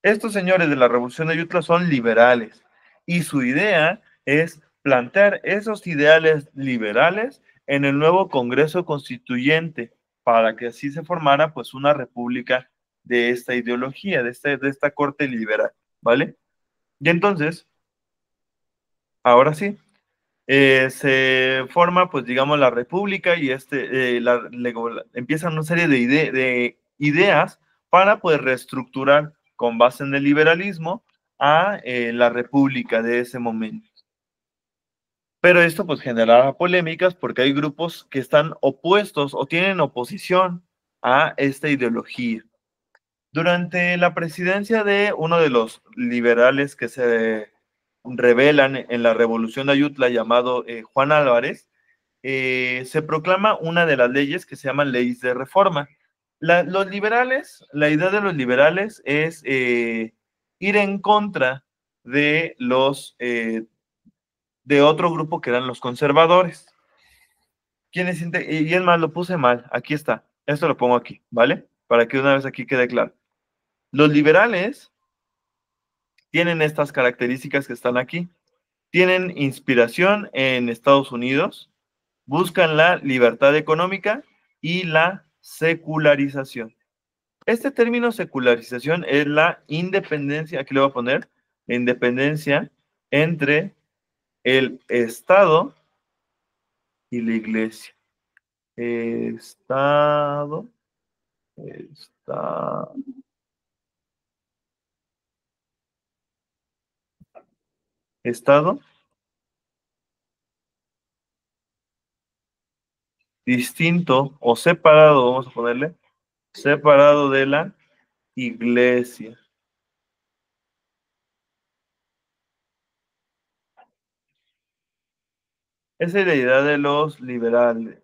Estos señores de la Revolución de Ayutla son liberales y su idea es plantear esos ideales liberales en el nuevo Congreso Constituyente para que así se formara pues una república de esta ideología, de esta corte liberal, ¿vale? Y entonces, ahora sí, se forma, pues digamos, la República y empiezan una serie de ideas para pues reestructurar con base en el liberalismo a la República de ese momento. Pero esto pues generará polémicas porque hay grupos que están opuestos o tienen oposición a esta ideología. Durante la presidencia de uno de los liberales que se rebelan en la Revolución de Ayutla, llamado Juan Álvarez, se proclama una de las leyes que se llaman leyes de reforma. Los liberales, la idea de los liberales es ir en contra de de otro grupo que eran los conservadores. Y es más, lo puse mal, aquí está, esto lo pongo aquí, ¿vale? Para que una vez aquí quede claro. Los liberales tienen estas características que están aquí. Tienen inspiración en Estados Unidos, buscan la libertad económica y la secularización. Este término secularización es la independencia, aquí le voy a poner, la independencia entre el Estado y la Iglesia. Estado, Estado, Estado distinto o separado, vamos a ponerle, separado de la Iglesia. Esa es la idea de los liberales.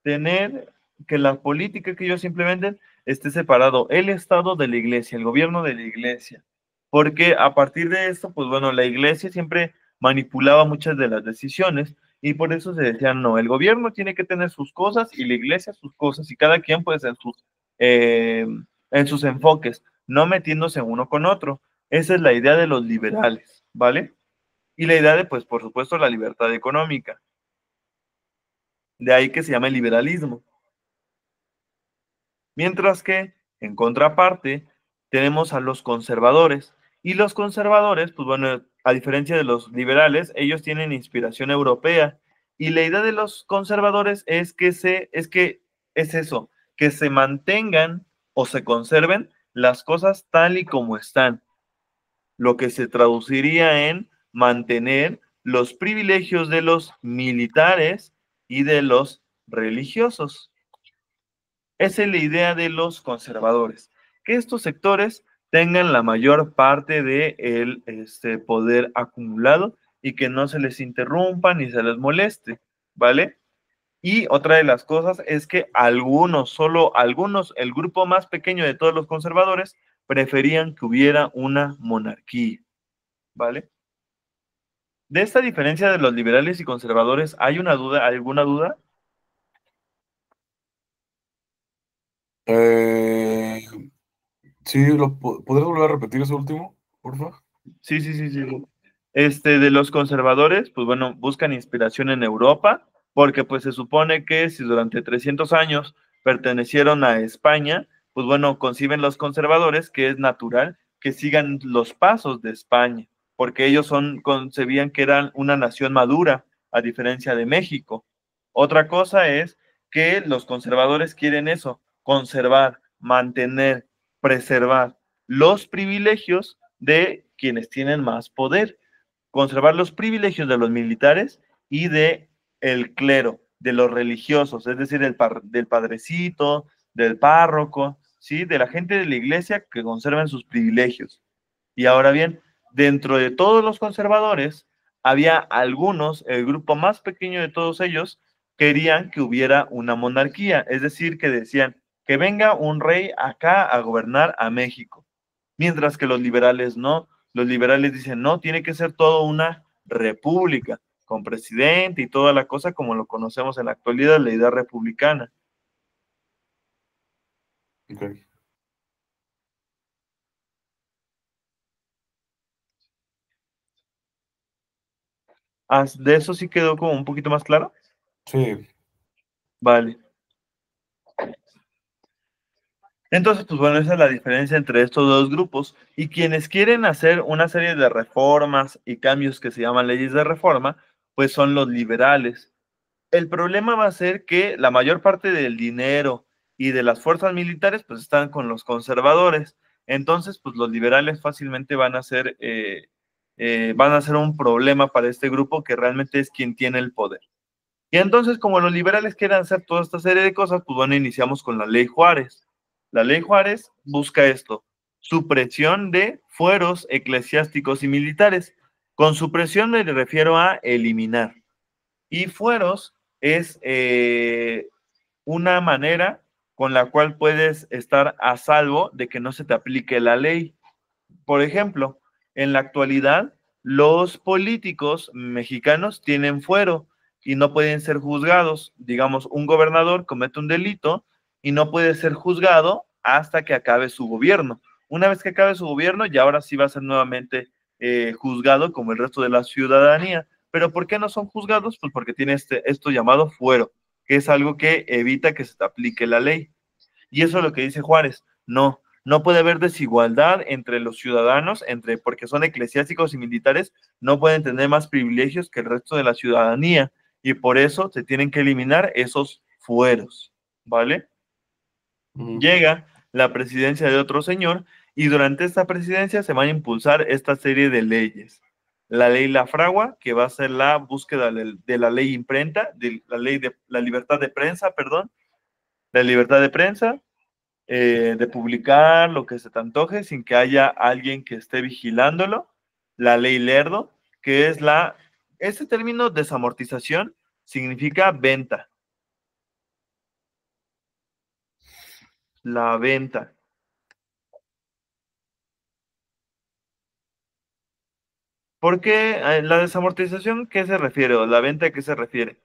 Tener que la política que ellos implementen esté separado el Estado de la Iglesia, el gobierno de la Iglesia. Porque a partir de esto, pues bueno, la Iglesia siempre manipulaba muchas de las decisiones y por eso se decía, no, el gobierno tiene que tener sus cosas y la Iglesia sus cosas y cada quien pues en sus enfoques, no metiéndose uno con otro. Esa es la idea de los liberales, ¿vale? Y la idea de, pues, por supuesto, la libertad económica. De ahí que se llama el liberalismo. Mientras que, en contraparte, tenemos a los conservadores. Y los conservadores, pues bueno, a diferencia de los liberales, ellos tienen inspiración europea. Y la idea de los conservadores es eso, que se mantengan o se conserven las cosas tal y como están, lo que se traduciría en mantener los privilegios de los militares y de los religiosos. Esa es la idea de los conservadores, que estos sectores tengan la mayor parte del poder acumulado y que no se les interrumpa ni se les moleste, ¿vale? Y otra de las cosas es que solo algunos, el grupo más pequeño de todos los conservadores, preferían que hubiera una monarquía, ¿vale? De esta diferencia de los liberales y conservadores, ¿hay alguna duda?
Eh, sí, ¿podrías volver a repetir ese último, porfa?
Sí, sí, sí, sí. De los conservadores, pues bueno, buscan inspiración en Europa, porque pues se supone que si durante 300 años pertenecieron a España, pues bueno, conciben los conservadores que es natural que sigan los pasos de España. porque ellos concebían que eran una nación madura, a diferencia de México. Otra cosa es que los conservadores quieren eso, conservar, mantener, preservar los privilegios de quienes tienen más poder, conservar los privilegios de los militares y de el clero, de los religiosos, es decir, del padrecito, del párroco, ¿sí? De la gente de la iglesia que conserven sus privilegios. Y ahora bien, dentro de todos los conservadores, había algunos, el grupo más pequeño de todos ellos, querían que hubiera una monarquía, es decir, que decían que venga un rey acá a gobernar a México, mientras que los liberales no, los liberales dicen no, tiene que ser todo una república, con presidente y toda la cosa como lo conocemos en la actualidad, la idea republicana.
Ok.
¿De eso sí quedó como un poquito más claro?
Sí.
Vale. Entonces, pues bueno, esa es la diferencia entre estos dos grupos y quienes quieren hacer una serie de reformas y cambios que se llaman leyes de reforma, pues son los liberales. El problema va a ser que la mayor parte del dinero y de las fuerzas militares pues están con los conservadores. Entonces, pues los liberales fácilmente van a ser un problema para este grupo que realmente es quien tiene el poder. Y entonces, como los liberales quieren hacer toda esta serie de cosas, pues bueno, iniciamos con la ley Juárez. La ley Juárez busca esto, supresión de fueros eclesiásticos y militares. Con supresión me refiero a eliminar. Y fueros es una manera con la cual puedes estar a salvo de que no se te aplique la ley. Por ejemplo, en la actualidad, los políticos mexicanos tienen fuero y no pueden ser juzgados. Digamos, un gobernador comete un delito y no puede ser juzgado hasta que acabe su gobierno. Una vez que acabe su gobierno, ya ahora sí va a ser nuevamente juzgado como el resto de la ciudadanía. ¿Pero por qué no son juzgados? Pues porque tiene esto llamado fuero, que es algo que evita que se te aplique la ley. Y eso es lo que dice Juárez. No, no puede haber desigualdad entre los ciudadanos, porque son eclesiásticos y militares, no pueden tener más privilegios que el resto de la ciudadanía. Y por eso se tienen que eliminar esos fueros, ¿vale? Llega la presidencia de otro señor y durante esta presidencia se van a impulsar esta serie de leyes. La ley La Fragua, que va a ser la búsqueda de la ley imprenta, de la ley de la libertad de prensa, perdón, la libertad de prensa, de publicar lo que se te antoje sin que haya alguien que esté vigilándolo. La ley Lerdo, que es este término desamortización significa venta, la venta. ¿Por qué la desamortización? ¿Qué se refiere? ¿O la venta a qué se refiere?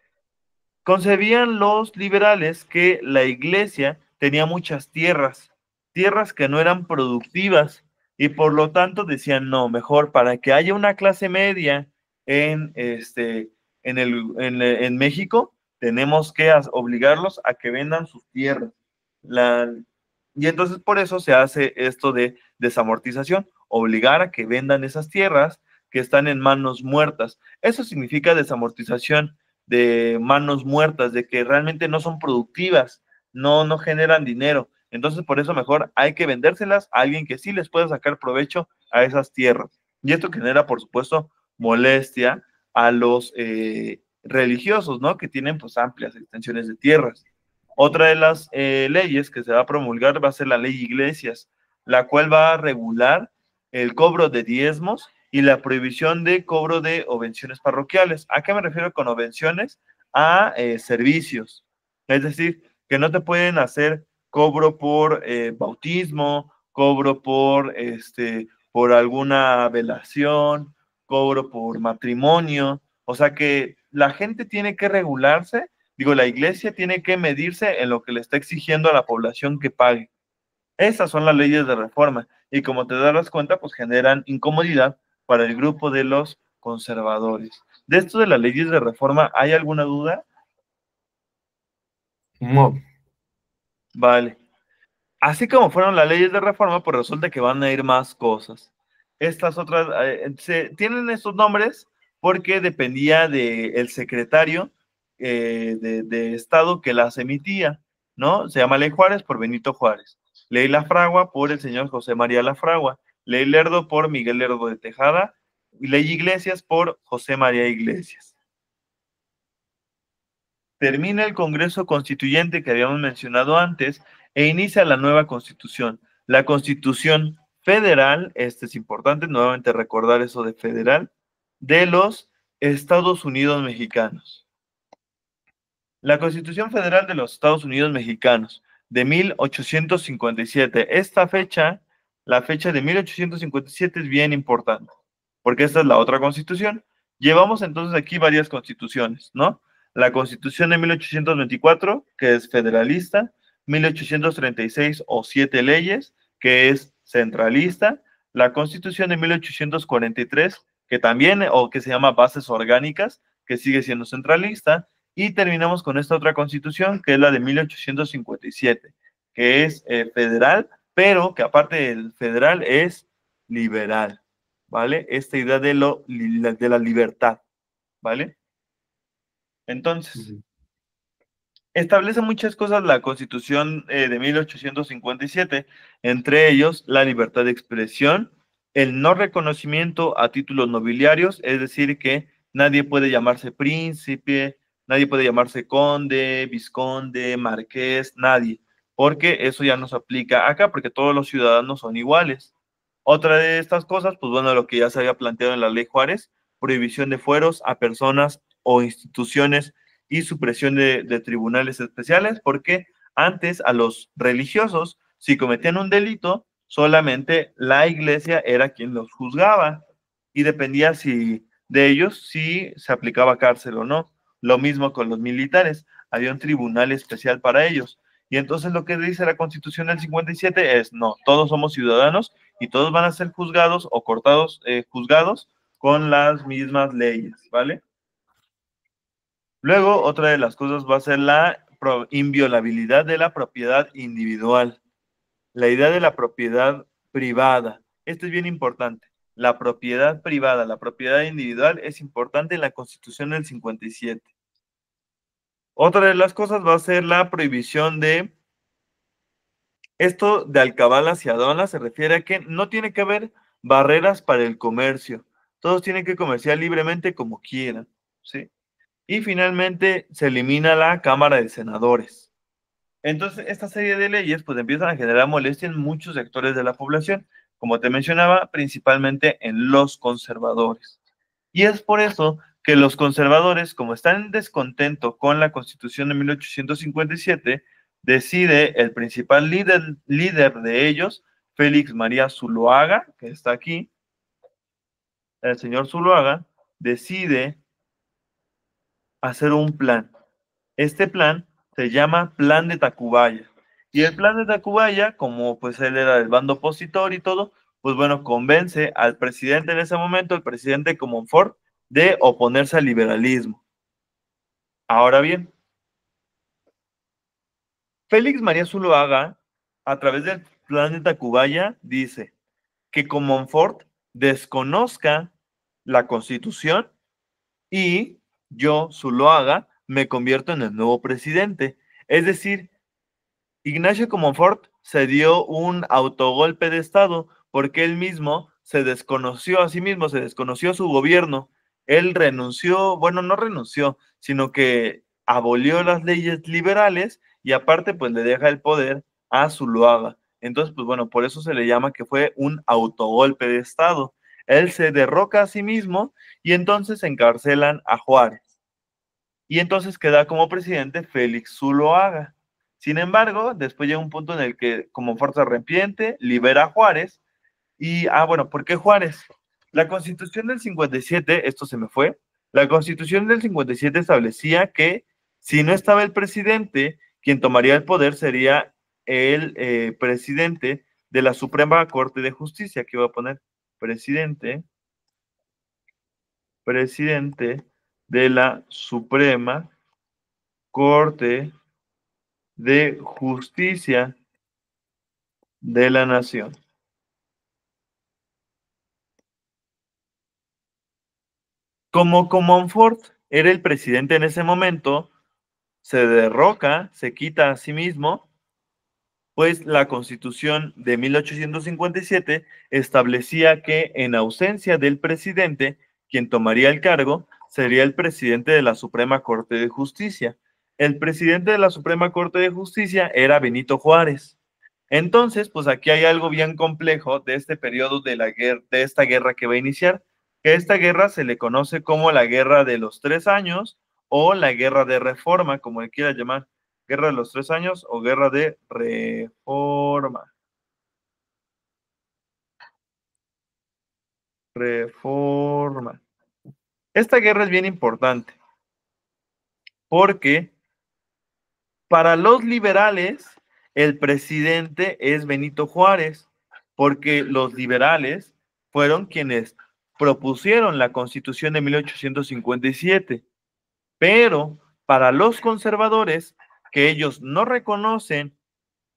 Concebían los liberales que la iglesia tenía muchas tierras, tierras que no eran productivas, y por lo tanto decían, no, mejor para que haya una clase media en México, tenemos que obligarlos a que vendan sus tierras. La, y entonces por eso se hace esto de desamortización, obligar a que vendan esas tierras que están en manos muertas. Eso significa desamortización de manos muertas, de que realmente no son productivas, no generan dinero. Entonces, por eso mejor hay que vendérselas a alguien que sí les pueda sacar provecho a esas tierras. Y esto genera, por supuesto, molestia a los religiosos, ¿no? Que tienen pues amplias extensiones de tierras. Otra de las leyes que se va a promulgar va a ser la ley Iglesias, la cual va a regular el cobro de diezmos y la prohibición de cobro de obenciones parroquiales. ¿A qué me refiero con obenciones? A servicios. Es decir, que no te pueden hacer cobro por bautismo, cobro por alguna velación, cobro por matrimonio. O sea que la gente tiene que regularse, digo, la iglesia tiene que medirse en lo que le está exigiendo a la población que pague. Esas son las leyes de reforma y como te darás cuenta, pues generan incomodidad para el grupo de los conservadores. De esto de las leyes de reforma, ¿hay alguna duda?
No.
Vale. Así como fueron las leyes de reforma, pues resulta que van a ir más cosas. Estas otras, tienen estos nombres porque dependía del secretario de Estado que las emitía, ¿no? Se llama Ley Juárez por Benito Juárez, Ley La Fragua por el señor José María La Fragua, Ley Lerdo por Miguel Lerdo de Tejada, y Ley Iglesias por José María Iglesias. Termina el Congreso Constituyente que habíamos mencionado antes e inicia la nueva Constitución. La Constitución Federal, este es importante nuevamente recordar eso de federal, de los Estados Unidos Mexicanos. La Constitución Federal de los Estados Unidos Mexicanos de 1857. Esta fecha, la fecha de 1857 es bien importante, porque esta es la otra constitución. Llevamos entonces aquí varias constituciones, ¿no? La Constitución de 1824, que es federalista, 1836 o siete leyes, que es centralista, la Constitución de 1843, que también, o que se llama bases orgánicas, que sigue siendo centralista, y terminamos con esta otra constitución, que es la de 1857, que es federal, pero que aparte del federal es liberal, ¿vale? Esta idea de la libertad, ¿vale? Entonces, establece muchas cosas la Constitución de 1857, entre ellos la libertad de expresión, el no reconocimiento a títulos nobiliarios, es decir, que nadie puede llamarse príncipe, nadie puede llamarse conde, vizconde, marqués, nadie, porque eso ya nos aplica acá, porque todos los ciudadanos son iguales. Otra de estas cosas, pues bueno, lo que ya se había planteado en la Ley Juárez, prohibición de fueros a personas o instituciones y supresión de tribunales especiales, porque antes a los religiosos, si cometían un delito, solamente la iglesia era quien los juzgaba y dependía si de ellos si se aplicaba cárcel o no. Lo mismo con los militares, había un tribunal especial para ellos. Y entonces lo que dice la Constitución del 57 es, no, todos somos ciudadanos y todos van a ser juzgados o cortados, juzgados con las mismas leyes, ¿vale? Luego, otra de las cosas va a ser la inviolabilidad de la propiedad individual, la idea de la propiedad privada. Esto es bien importante. La propiedad privada, la propiedad individual es importante en la Constitución del 57. Otra de las cosas va a ser la prohibición de esto de alcabala hacia aduana, se refiere a que no tiene que haber barreras para el comercio. Todos tienen que comerciar libremente como quieran, ¿sí? Y finalmente se elimina la Cámara de Senadores. Entonces, esta serie de leyes pues empiezan a generar molestia en muchos sectores de la población, como te mencionaba, principalmente en los conservadores. Y es por eso que los conservadores, como están en descontento con la Constitución de 1857, decide el principal líder de ellos, Félix María Zuloaga, que está aquí, el señor Zuloaga, decide hacer un plan. Este plan se llama Plan de Tacubaya. Y el plan de Tacubaya, como pues él era del bando opositor y todo, pues bueno, convence al presidente en ese momento, el presidente Comonfort, de oponerse al liberalismo. Ahora bien, Félix María Zuloaga, a través del plan de Tacubaya, dice que Comonfort desconozca la Constitución y yo, Zuloaga, me convierto en el nuevo presidente. Es decir, Ignacio Comonfort se dio un autogolpe de Estado porque él mismo se desconoció a sí mismo, se desconoció su gobierno. Él renunció, bueno, no renunció, sino que abolió las leyes liberales y aparte pues le deja el poder a Zuloaga. Entonces, pues bueno, por eso se le llama que fue un autogolpe de Estado. Él se derroca a sí mismo y entonces encarcelan a Juárez. Y entonces queda como presidente Félix Zuloaga. Sin embargo, después llega un punto en el que, como fuerza arrepiente, libera a Juárez. Y, bueno, ¿por qué Juárez? La Constitución del 57, esto se me fue, la Constitución del 57 establecía que si no estaba el presidente, quien tomaría el poder sería el presidente de la Suprema Corte de Justicia, que iba a poner presidente de la Suprema Corte de Justicia de la Nación. Como Comonfort era el presidente en ese momento, se derroca, se quita a sí mismo, pues la Constitución de 1857 establecía que en ausencia del presidente, quien tomaría el cargo sería el presidente de la Suprema Corte de Justicia. El presidente de la Suprema Corte de Justicia era Benito Juárez. Entonces, pues aquí hay algo bien complejo de este periodo de la guerra, de esta guerra que va a iniciar, que esta guerra se le conoce como la Guerra de los 3 años o la Guerra de Reforma, como le quiera llamar. Guerra de los 3 años o Guerra de Reforma. Reforma. Esta guerra es bien importante porque para los liberales el presidente es Benito Juárez, porque los liberales fueron quienes propusieron la Constitución de 1857, pero para los conservadores, que ellos no reconocen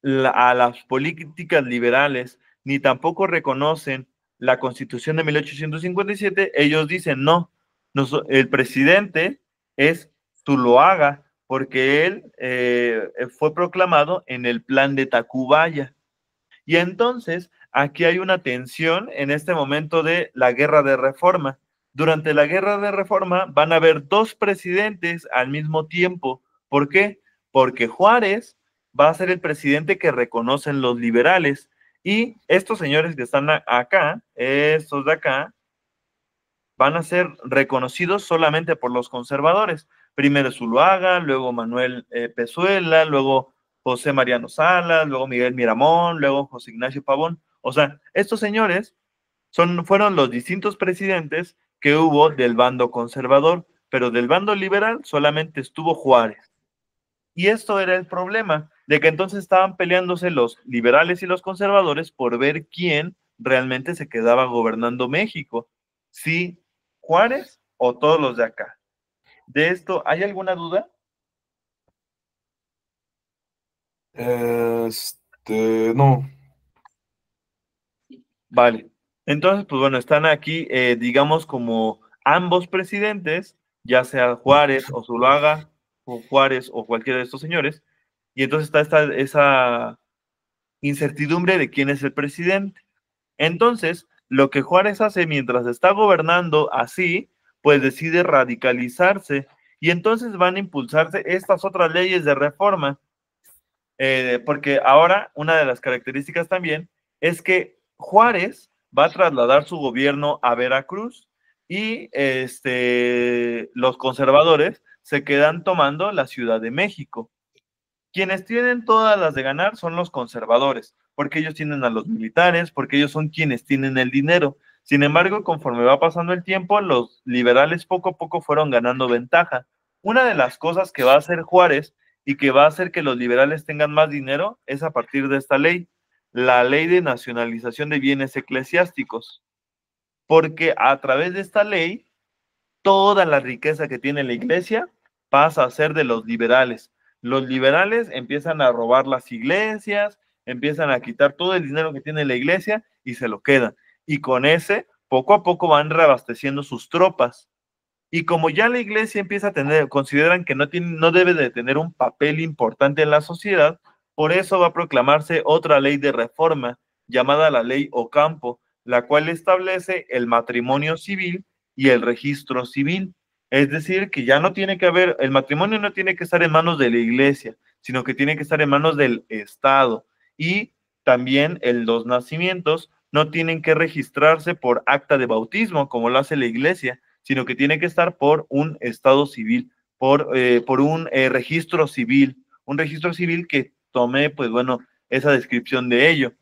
a las políticas liberales, ni tampoco reconocen la Constitución de 1857, ellos dicen no, el presidente es Zuloaga, porque él fue proclamado en el plan de Tacubaya. Y entonces aquí hay una tensión en este momento de la guerra de reforma. Durante la guerra de reforma van a haber dos presidentes al mismo tiempo. ¿Por qué? Porque Juárez va a ser el presidente que reconocen los liberales y estos señores que están acá, estos de acá, van a ser reconocidos solamente por los conservadores. Primero Zuluaga, luego Manuel Pezuela, luego José Mariano Salas, luego Miguel Miramón, luego José Ignacio Pavón. O sea, estos señores fueron los distintos presidentes que hubo del bando conservador, pero del bando liberal solamente estuvo Juárez. Y esto era el problema, de que entonces estaban peleándose los liberales y los conservadores por ver quién realmente se quedaba gobernando México. Si Juárez o todos los de acá. ¿De esto hay alguna duda?
No.
Vale. Entonces, pues bueno, están aquí, digamos, como ambos presidentes, ya sea Juárez o Zuluaga, o Juárez o cualquiera de estos señores, y entonces está esa incertidumbre de quién es el presidente. Entonces, lo que Juárez hace mientras está gobernando así, pues decide radicalizarse y entonces van a impulsarse estas otras leyes de reforma, porque ahora una de las características también es que Juárez va a trasladar su gobierno a Veracruz y los conservadores se quedan tomando la Ciudad de México. Quienes tienen todas las de ganar son los conservadores, porque ellos tienen a los militares, porque ellos son quienes tienen el dinero. Sin embargo, conforme va pasando el tiempo, los liberales poco a poco fueron ganando ventaja. Una de las cosas que va a hacer Juárez y que va a hacer que los liberales tengan más dinero es a partir de esta ley, la ley de nacionalización de bienes eclesiásticos, porque a través de esta ley, toda la riqueza que tiene la iglesia pasa a ser de los liberales. Los liberales empiezan a robar las iglesias, empiezan a quitar todo el dinero que tiene la iglesia y se lo quedan. Y con ese, poco a poco van reabasteciendo sus tropas. Y como ya la iglesia empieza a tener, consideran que no debe de tener un papel importante en la sociedad, por eso va a proclamarse otra ley de reforma, llamada la Ley Ocampo, la cual establece el matrimonio civil y el registro civil. Es decir, que ya no tiene que haber, el matrimonio no tiene que estar en manos de la iglesia, sino que tiene que estar en manos del Estado. Y también los nacimientos no tienen que registrarse por acta de bautismo, como lo hace la iglesia, sino que tiene que estar por un estado civil, por un registro civil que tome, pues bueno, esa descripción de ello.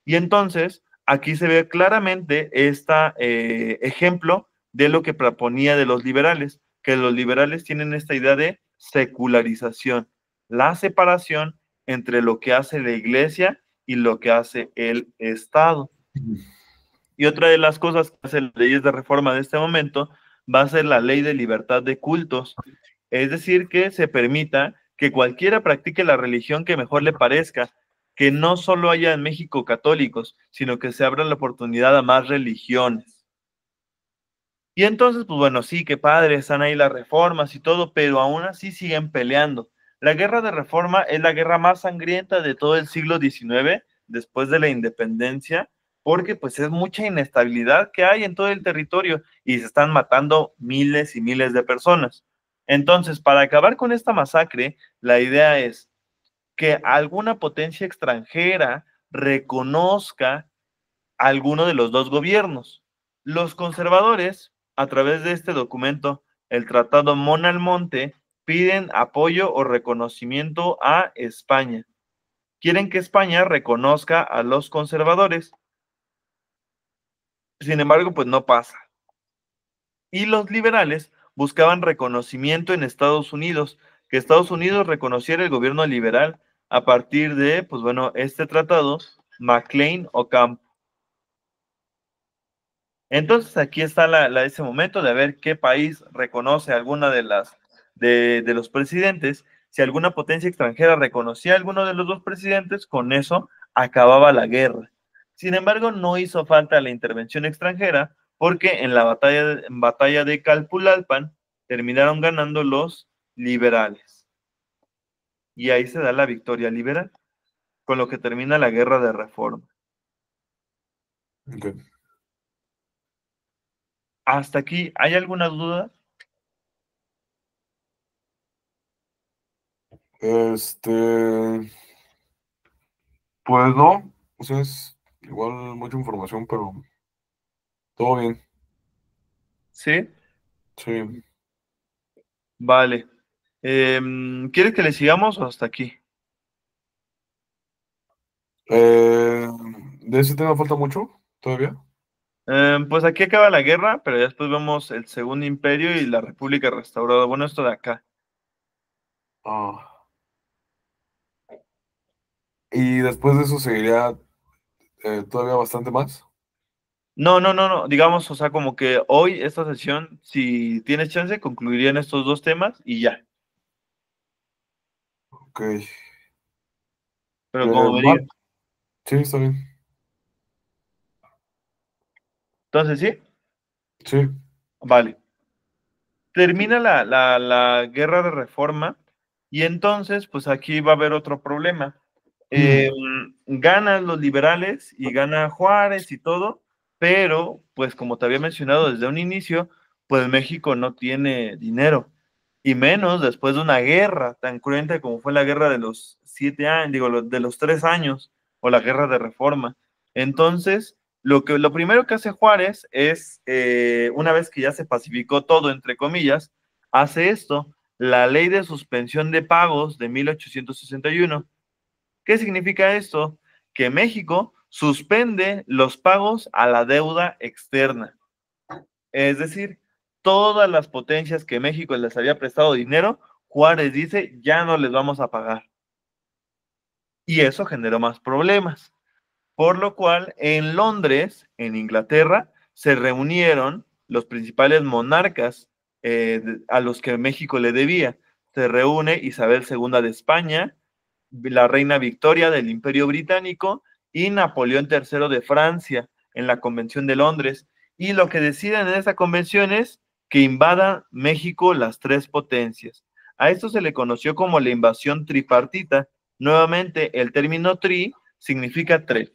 Y entonces, aquí se ve claramente este ejemplo de lo que proponía de los liberales, que los liberales tienen esta idea de secularización, la separación entre lo que hace la iglesia y lo que hace el Estado. Y otra de las cosas que hacen las leyes de reforma de este momento va a ser la ley de libertad de cultos. Es decir, que se permita que cualquiera practique la religión que mejor le parezca, que no solo haya en México católicos, sino que se abra la oportunidad a más religiones. Y entonces, pues bueno, sí, qué padre, están ahí las reformas y todo, pero aún así siguen peleando. La guerra de reforma es la guerra más sangrienta de todo el siglo XIX, después de la independencia, porque pues es mucha inestabilidad que hay en todo el territorio y se están matando miles y miles de personas. Entonces, para acabar con esta masacre, la idea es que alguna potencia extranjera reconozca alguno de los dos gobiernos. Los conservadores, a través de este documento, el Tratado Mon-Almonte, piden apoyo o reconocimiento a España. Quieren que España reconozca a los conservadores. Sin embargo, pues no pasa. Y los liberales buscaban reconocimiento en Estados Unidos, que Estados Unidos reconociera el gobierno liberal a partir de, pues bueno, este tratado, McLean-Ocampo. Entonces aquí está ese momento de ver qué país reconoce alguna de los presidentes. Si alguna potencia extranjera reconocía a alguno de los dos presidentes, con eso acababa la guerra. Sin embargo, no hizo falta la intervención extranjera porque en la batalla de Calpulalpan terminaron ganando los liberales. Y ahí se da la victoria liberal, con lo que termina la guerra de reforma.
Ok.
Hasta aquí, ¿hay alguna duda?
Este, pues no, o sea, es igual mucha información, pero todo bien.
Sí,
Sí.
vale. ¿Quieres que le sigamos o hasta aquí?
Eh, ¿De ese tema falta mucho todavía?
Pues aquí acaba la guerra, pero ya después vemos el Segundo Imperio y la República restaurada. Bueno, esto de acá.
Ah. Y después de eso seguiría todavía bastante más.
No, no, no, no. Digamos, o sea, como que hoy esta sesión, si tienes chance, concluirían estos dos temas y ya.
Ok.
Pero como me
Va,
digas.
sí, está bien.
Entonces, sí,
Sí.
vale. Termina la guerra de reforma y entonces, pues aquí va a haber otro problema. Eh, Ganan los liberales y gana Juárez y todo, pero pues como te había mencionado desde un inicio, pues México no tiene dinero y menos después de una guerra tan cruenta como fue la guerra de los 7 años, digo, de los 3 años o la guerra de reforma. Entonces, lo primero que hace Juárez es, una vez que ya se pacificó todo, entre comillas, hace esto, la ley de suspensión de pagos de 1861. ¿Qué significa esto? Que México suspende los pagos a la deuda externa. Es decir, todas las potencias que México les había prestado dinero, Juárez dice, ya no les vamos a pagar. Y eso generó más problemas. Por lo cual, en Londres, en Inglaterra, se reunieron los principales monarcas a los que México le debía. Se reúne Isabel II de España, la reina Victoria del Imperio Británico y Napoleón III de Francia en la Convención de Londres. Y lo que deciden en esa convención es que invadan México las tres potencias. A esto se le conoció como la invasión tripartita. Nuevamente, el término tri significa tres.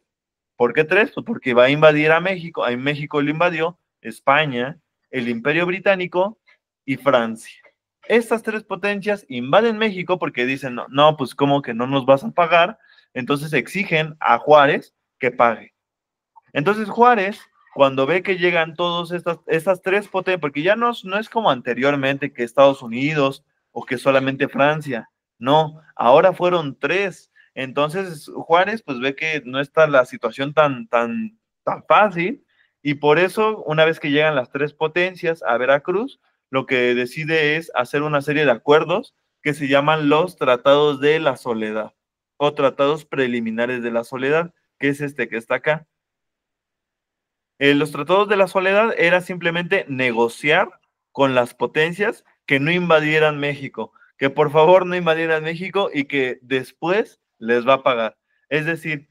¿Por qué tres? Pues porque va a invadir a México. A México lo invadió España, el Imperio Británico y Francia. Estas tres potencias invaden México porque dicen, no, no, pues como que no nos vas a pagar, entonces exigen a Juárez que pague. Entonces Juárez, cuando ve que llegan todas estas tres potencias, porque ya no es como anteriormente que Estados Unidos o que solamente Francia, no, ahora fueron tres. Entonces Juárez pues ve que no está la situación tan fácil y por eso una vez que llegan las tres potencias a Veracruz, lo que decide es hacer una serie de acuerdos que se llaman los Tratados de la Soledad o Tratados Preliminares de la Soledad, que es este que está acá. Los tratados de la soledad era simplemente negociar con las potencias que no invadieran México, que por favor no invadieran México y que después les va a pagar. Es decir,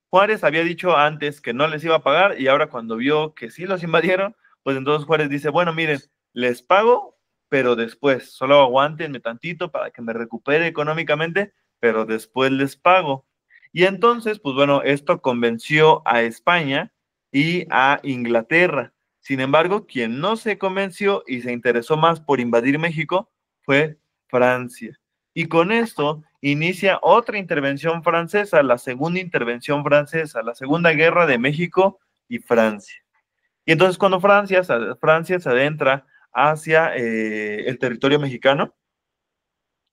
Juárez había dicho antes que no les iba a pagar y ahora cuando vio que sí los invadieron, pues entonces Juárez dice, bueno, miren, les pago, pero después, solo aguántenme tantito para que me recupere económicamente, pero después les pago. Y entonces, pues bueno, esto convenció a España y a Inglaterra. Sin embargo, quien no se convenció y se interesó más por invadir México fue Francia. Y con esto inicia otra intervención francesa, la segunda intervención francesa, la Segunda Guerra de México y Francia. Y entonces cuando Francia se adentra hacia el territorio mexicano,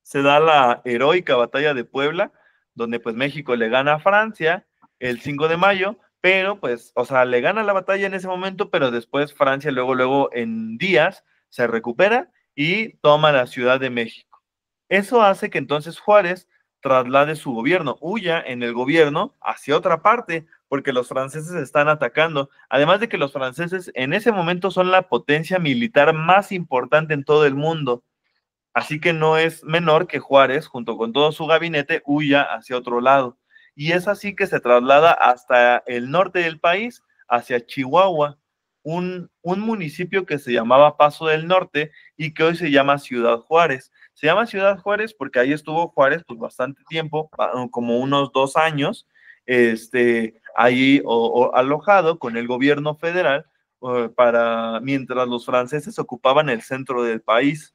se da la heroica batalla de Puebla, donde pues México le gana a Francia el 5 de mayo, pero pues, o sea, le gana la batalla en ese momento, pero después Francia luego en días se recupera y toma la Ciudad de México. Eso hace que entonces Juárez traslade su gobierno, huya en el gobierno hacia otra parte, porque los franceses están atacando. Además de que los franceses en ese momento son la potencia militar más importante en todo el mundo. Así que no es menor que Juárez, junto con todo su gabinete, huya hacia otro lado. Y es así que se traslada hasta el norte del país, hacia Chihuahua, un municipio que se llamaba Paso del Norte y que hoy se llama Ciudad Juárez. Se llama Ciudad Juárez porque ahí estuvo Juárez pues bastante tiempo, como unos 2 años, ahí alojado con el gobierno federal mientras los franceses ocupaban el centro del país.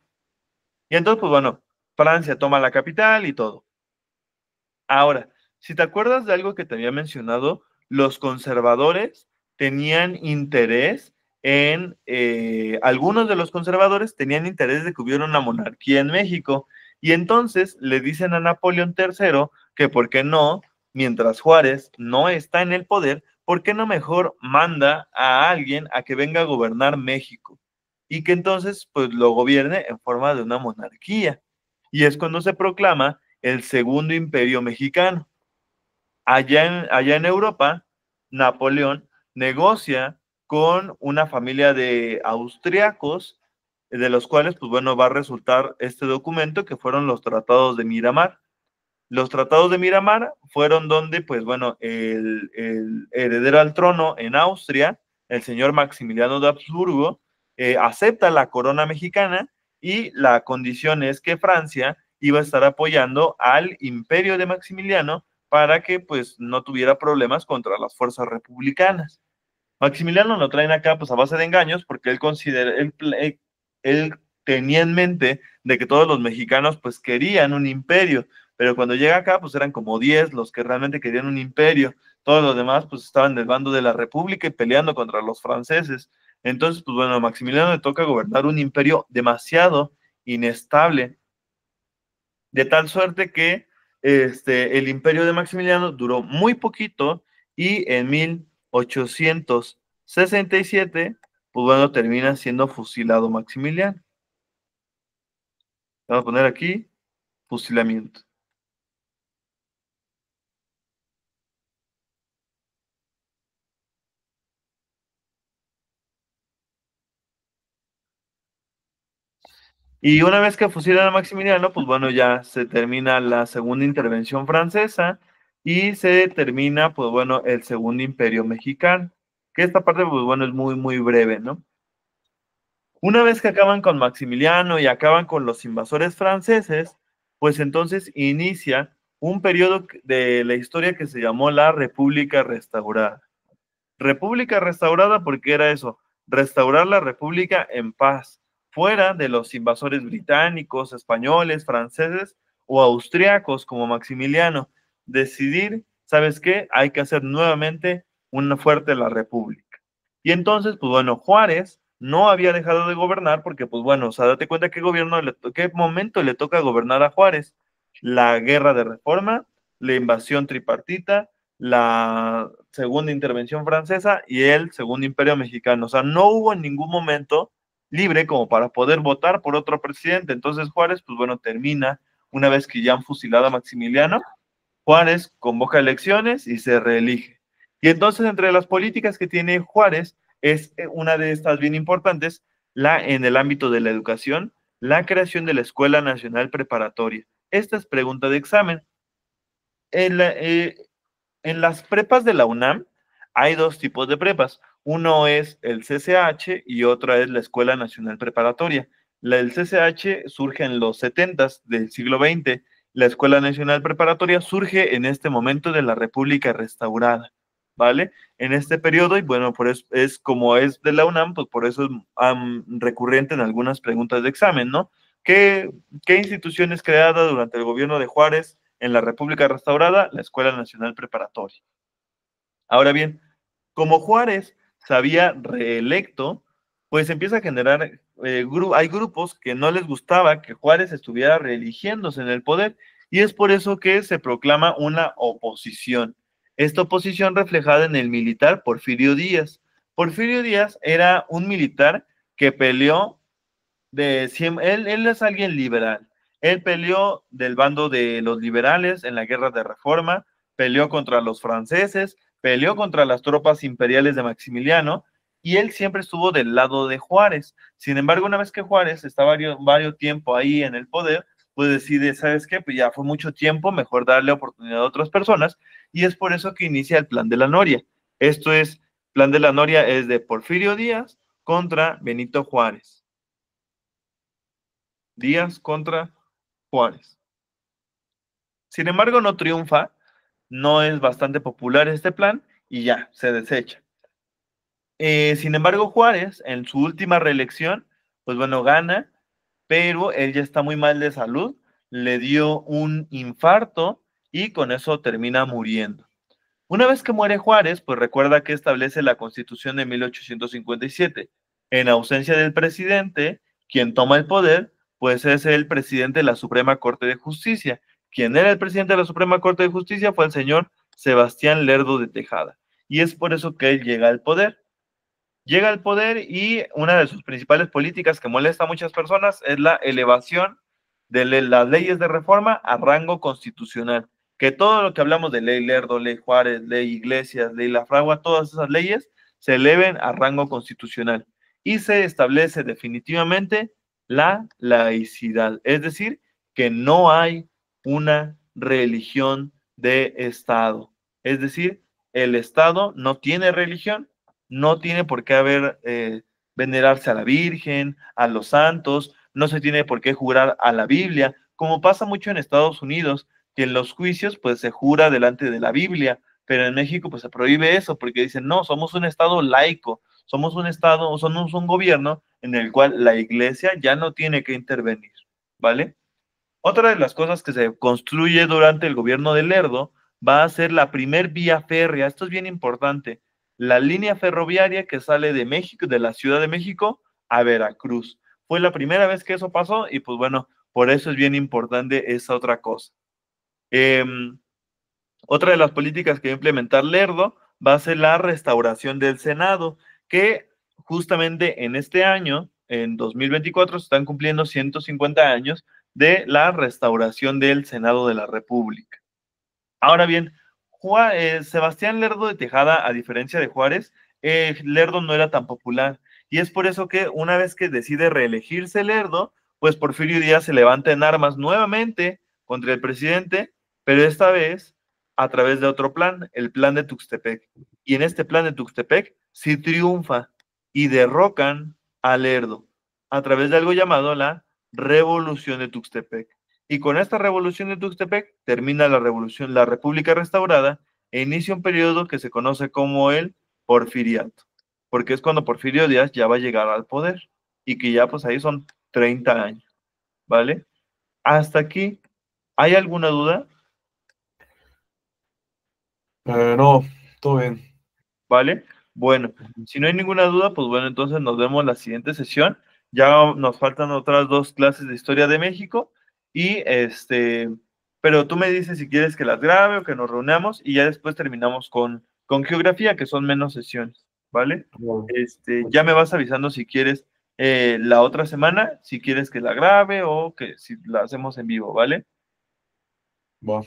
Y entonces, pues bueno, Francia toma la capital y todo. Ahora, si te acuerdas de algo que te había mencionado, los conservadores tenían interés algunos de los conservadores tenían interés de que hubiera una monarquía en México. Y entonces le dicen a Napoleón III que por qué no, mientras Juárez no está en el poder, ¿por qué no mejor manda a alguien a que venga a gobernar México? Y que entonces pues lo gobierne en forma de una monarquía. Y es cuando se proclama el Segundo Imperio Mexicano. Allá en Europa, Napoleón negocia con una familia de austriacos, de los cuales, pues bueno, va a resultar este documento que fueron los tratados de Miramar. Los tratados de Miramar fueron donde, pues bueno, el heredero al trono en Austria, el señor Maximiliano de Habsburgo, acepta la corona mexicana y la condición es que Francia iba a estar apoyando al imperio de Maximiliano para que pues no tuviera problemas contra las fuerzas republicanas. Maximiliano lo traen acá pues a base de engaños porque él tenía en mente de que todos los mexicanos pues querían un imperio, pero cuando llega acá pues eran como 10 los que realmente querían un imperio, todos los demás pues estaban del bando de la República y peleando contra los franceses. Entonces pues bueno, a Maximiliano le toca gobernar un imperio demasiado inestable, de tal suerte que el imperio de Maximiliano duró muy poquito y en 1867, pues bueno, termina siendo fusilado Maximiliano. Vamos a poner aquí, fusilamiento. Y una vez que fusilan a Maximiliano, pues bueno, ya se termina la segunda intervención francesa y se termina, pues bueno, el segundo imperio mexicano, que esta parte, pues bueno, es muy, muy breve, ¿no? Una vez que acaban con Maximiliano y acaban con los invasores franceses, pues entonces inicia un periodo de la historia que se llamó la República Restaurada. República Restaurada porque era eso, restaurar la República en paz, fuera de los invasores británicos, españoles, franceses o austriacos como Maximiliano. Decidir, ¿sabes qué? Hay que hacer nuevamente una fuerte la República. Y entonces, pues bueno, Juárez no había dejado de gobernar porque, pues bueno, o sea, date cuenta qué momento le toca gobernar a Juárez. La guerra de reforma, la invasión tripartita, la segunda intervención francesa y el segundo imperio mexicano. O sea, no hubo en ningún momento libre como para poder votar por otro presidente. Entonces Juárez, pues bueno, termina una vez que ya han fusilado a Maximiliano. Juárez convoca elecciones y se reelige. Y entonces entre las políticas que tiene Juárez es una de estas bien importantes, en el ámbito de la educación, la creación de la Escuela Nacional Preparatoria. Esta es pregunta de examen. En, la, en las prepas de la UNAM hay dos tipos de prepas. Uno es el CCH y otra es la Escuela Nacional Preparatoria. La del CCH surge en los 70 del siglo XX. La Escuela Nacional Preparatoria surge en este momento de la República restaurada, ¿vale? En este periodo, y bueno, por eso es como es de la UNAM, pues por eso es recurrente en algunas preguntas de examen, ¿no? ¿Qué institución es creada durante el gobierno de Juárez en la República restaurada? La Escuela Nacional Preparatoria. Ahora bien, como Juárez se había reelecto, pues empieza a generar, hay grupos que no les gustaba que Juárez estuviera reeligiéndose en el poder, y es por eso que se proclama una oposición. Esta oposición reflejada en el militar Porfirio Díaz. Porfirio Díaz era un militar que peleó él es alguien liberal. Él peleó del bando de los liberales en la guerra de Reforma, peleó contra los franceses, peleó contra las tropas imperiales de Maximiliano, y él siempre estuvo del lado de Juárez. Sin embargo, una vez que Juárez está varios tiempo ahí en el poder, pues decide, ¿sabes qué? Pues ya fue mucho tiempo, mejor darle oportunidad a otras personas, y es por eso que inicia el Plan de la Noria. Esto es, Plan de la Noria es de Porfirio Díaz contra Benito Juárez. Díaz contra Juárez. Sin embargo, no triunfa, no es bastante popular este plan y ya, se desecha. Sin embargo, Juárez, en su última reelección, pues bueno, gana, pero él ya está muy mal de salud, le dio un infarto y con eso termina muriendo. Una vez que muere Juárez, pues recuerda que establece la Constitución de 1857. En ausencia del presidente, quien toma el poder, pues es el presidente de la Suprema Corte de Justicia. Quien era el presidente de la Suprema Corte de Justicia fue el señor Sebastián Lerdo de Tejada. Y es por eso que él llega al poder. Llega al poder y una de sus principales políticas que molesta a muchas personas es la elevación de las leyes de reforma a rango constitucional. Que todo lo que hablamos de ley Lerdo, ley Juárez, ley Iglesias, ley La Fragua, todas esas leyes se eleven a rango constitucional. Y se establece definitivamente la laicidad, es decir, que no hay una religión de Estado. Es decir, el Estado no tiene religión, no tiene por qué venerarse a la Virgen, a los santos, no se tiene por qué jurar a la Biblia, como pasa mucho en Estados Unidos, que en los juicios pues se jura delante de la Biblia, pero en México pues se prohíbe eso porque dicen, no, somos un estado laico, somos un estado, somos un gobierno en el cual la iglesia ya no tiene que intervenir, ¿vale? Otra de las cosas que se construye durante el gobierno de Lerdo va a ser la primer vía férrea. Esto es bien importante. La línea ferroviaria que sale de México, de la Ciudad de México a Veracruz. Fue la primera vez que eso pasó y pues bueno, por eso es bien importante esa otra cosa. Otra de las políticas que va a implementar Lerdo va a ser la restauración del Senado, que justamente en este año, en 2024, se están cumpliendo 150 años de la restauración del Senado de la República. Ahora bien, Sebastián Lerdo de Tejada, a diferencia de Juárez, Lerdo no era tan popular. Y es por eso que una vez que decide reelegirse Lerdo, pues Porfirio Díaz se levanta en armas nuevamente contra el presidente, pero esta vez a través de otro plan, el plan de Tuxtepec. Y en este plan de Tuxtepec sí triunfa y derrocan a Lerdo a través de algo llamado la Revolución de Tuxtepec. Y con esta revolución de Tuxtepec termina la revolución, la República restaurada, e inicia un periodo que se conoce como el Porfiriato, porque es cuando Porfirio Díaz ya va a llegar al poder y que ya pues ahí son 30 años, ¿vale? Hasta aquí, ¿hay alguna duda?
No, todo bien.
¿Vale? Bueno, si no hay ninguna duda, pues bueno, entonces nos vemos la siguiente sesión. Ya nos faltan otras dos clases de historia de México y pero tú me dices si quieres que las grabe o que nos reunamos y ya después terminamos con geografía, que son menos sesiones, ¿vale?
Bueno,
Ya me vas avisando si quieres la otra semana, si quieres que la grabe o que si la hacemos en vivo, ¿vale?
va.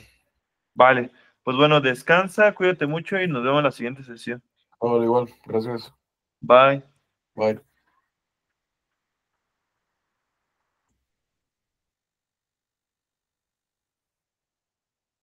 Vale, pues bueno, descansa, cuídate mucho y nos vemos en la siguiente sesión.
Igual, gracias.
Bye.
Bye.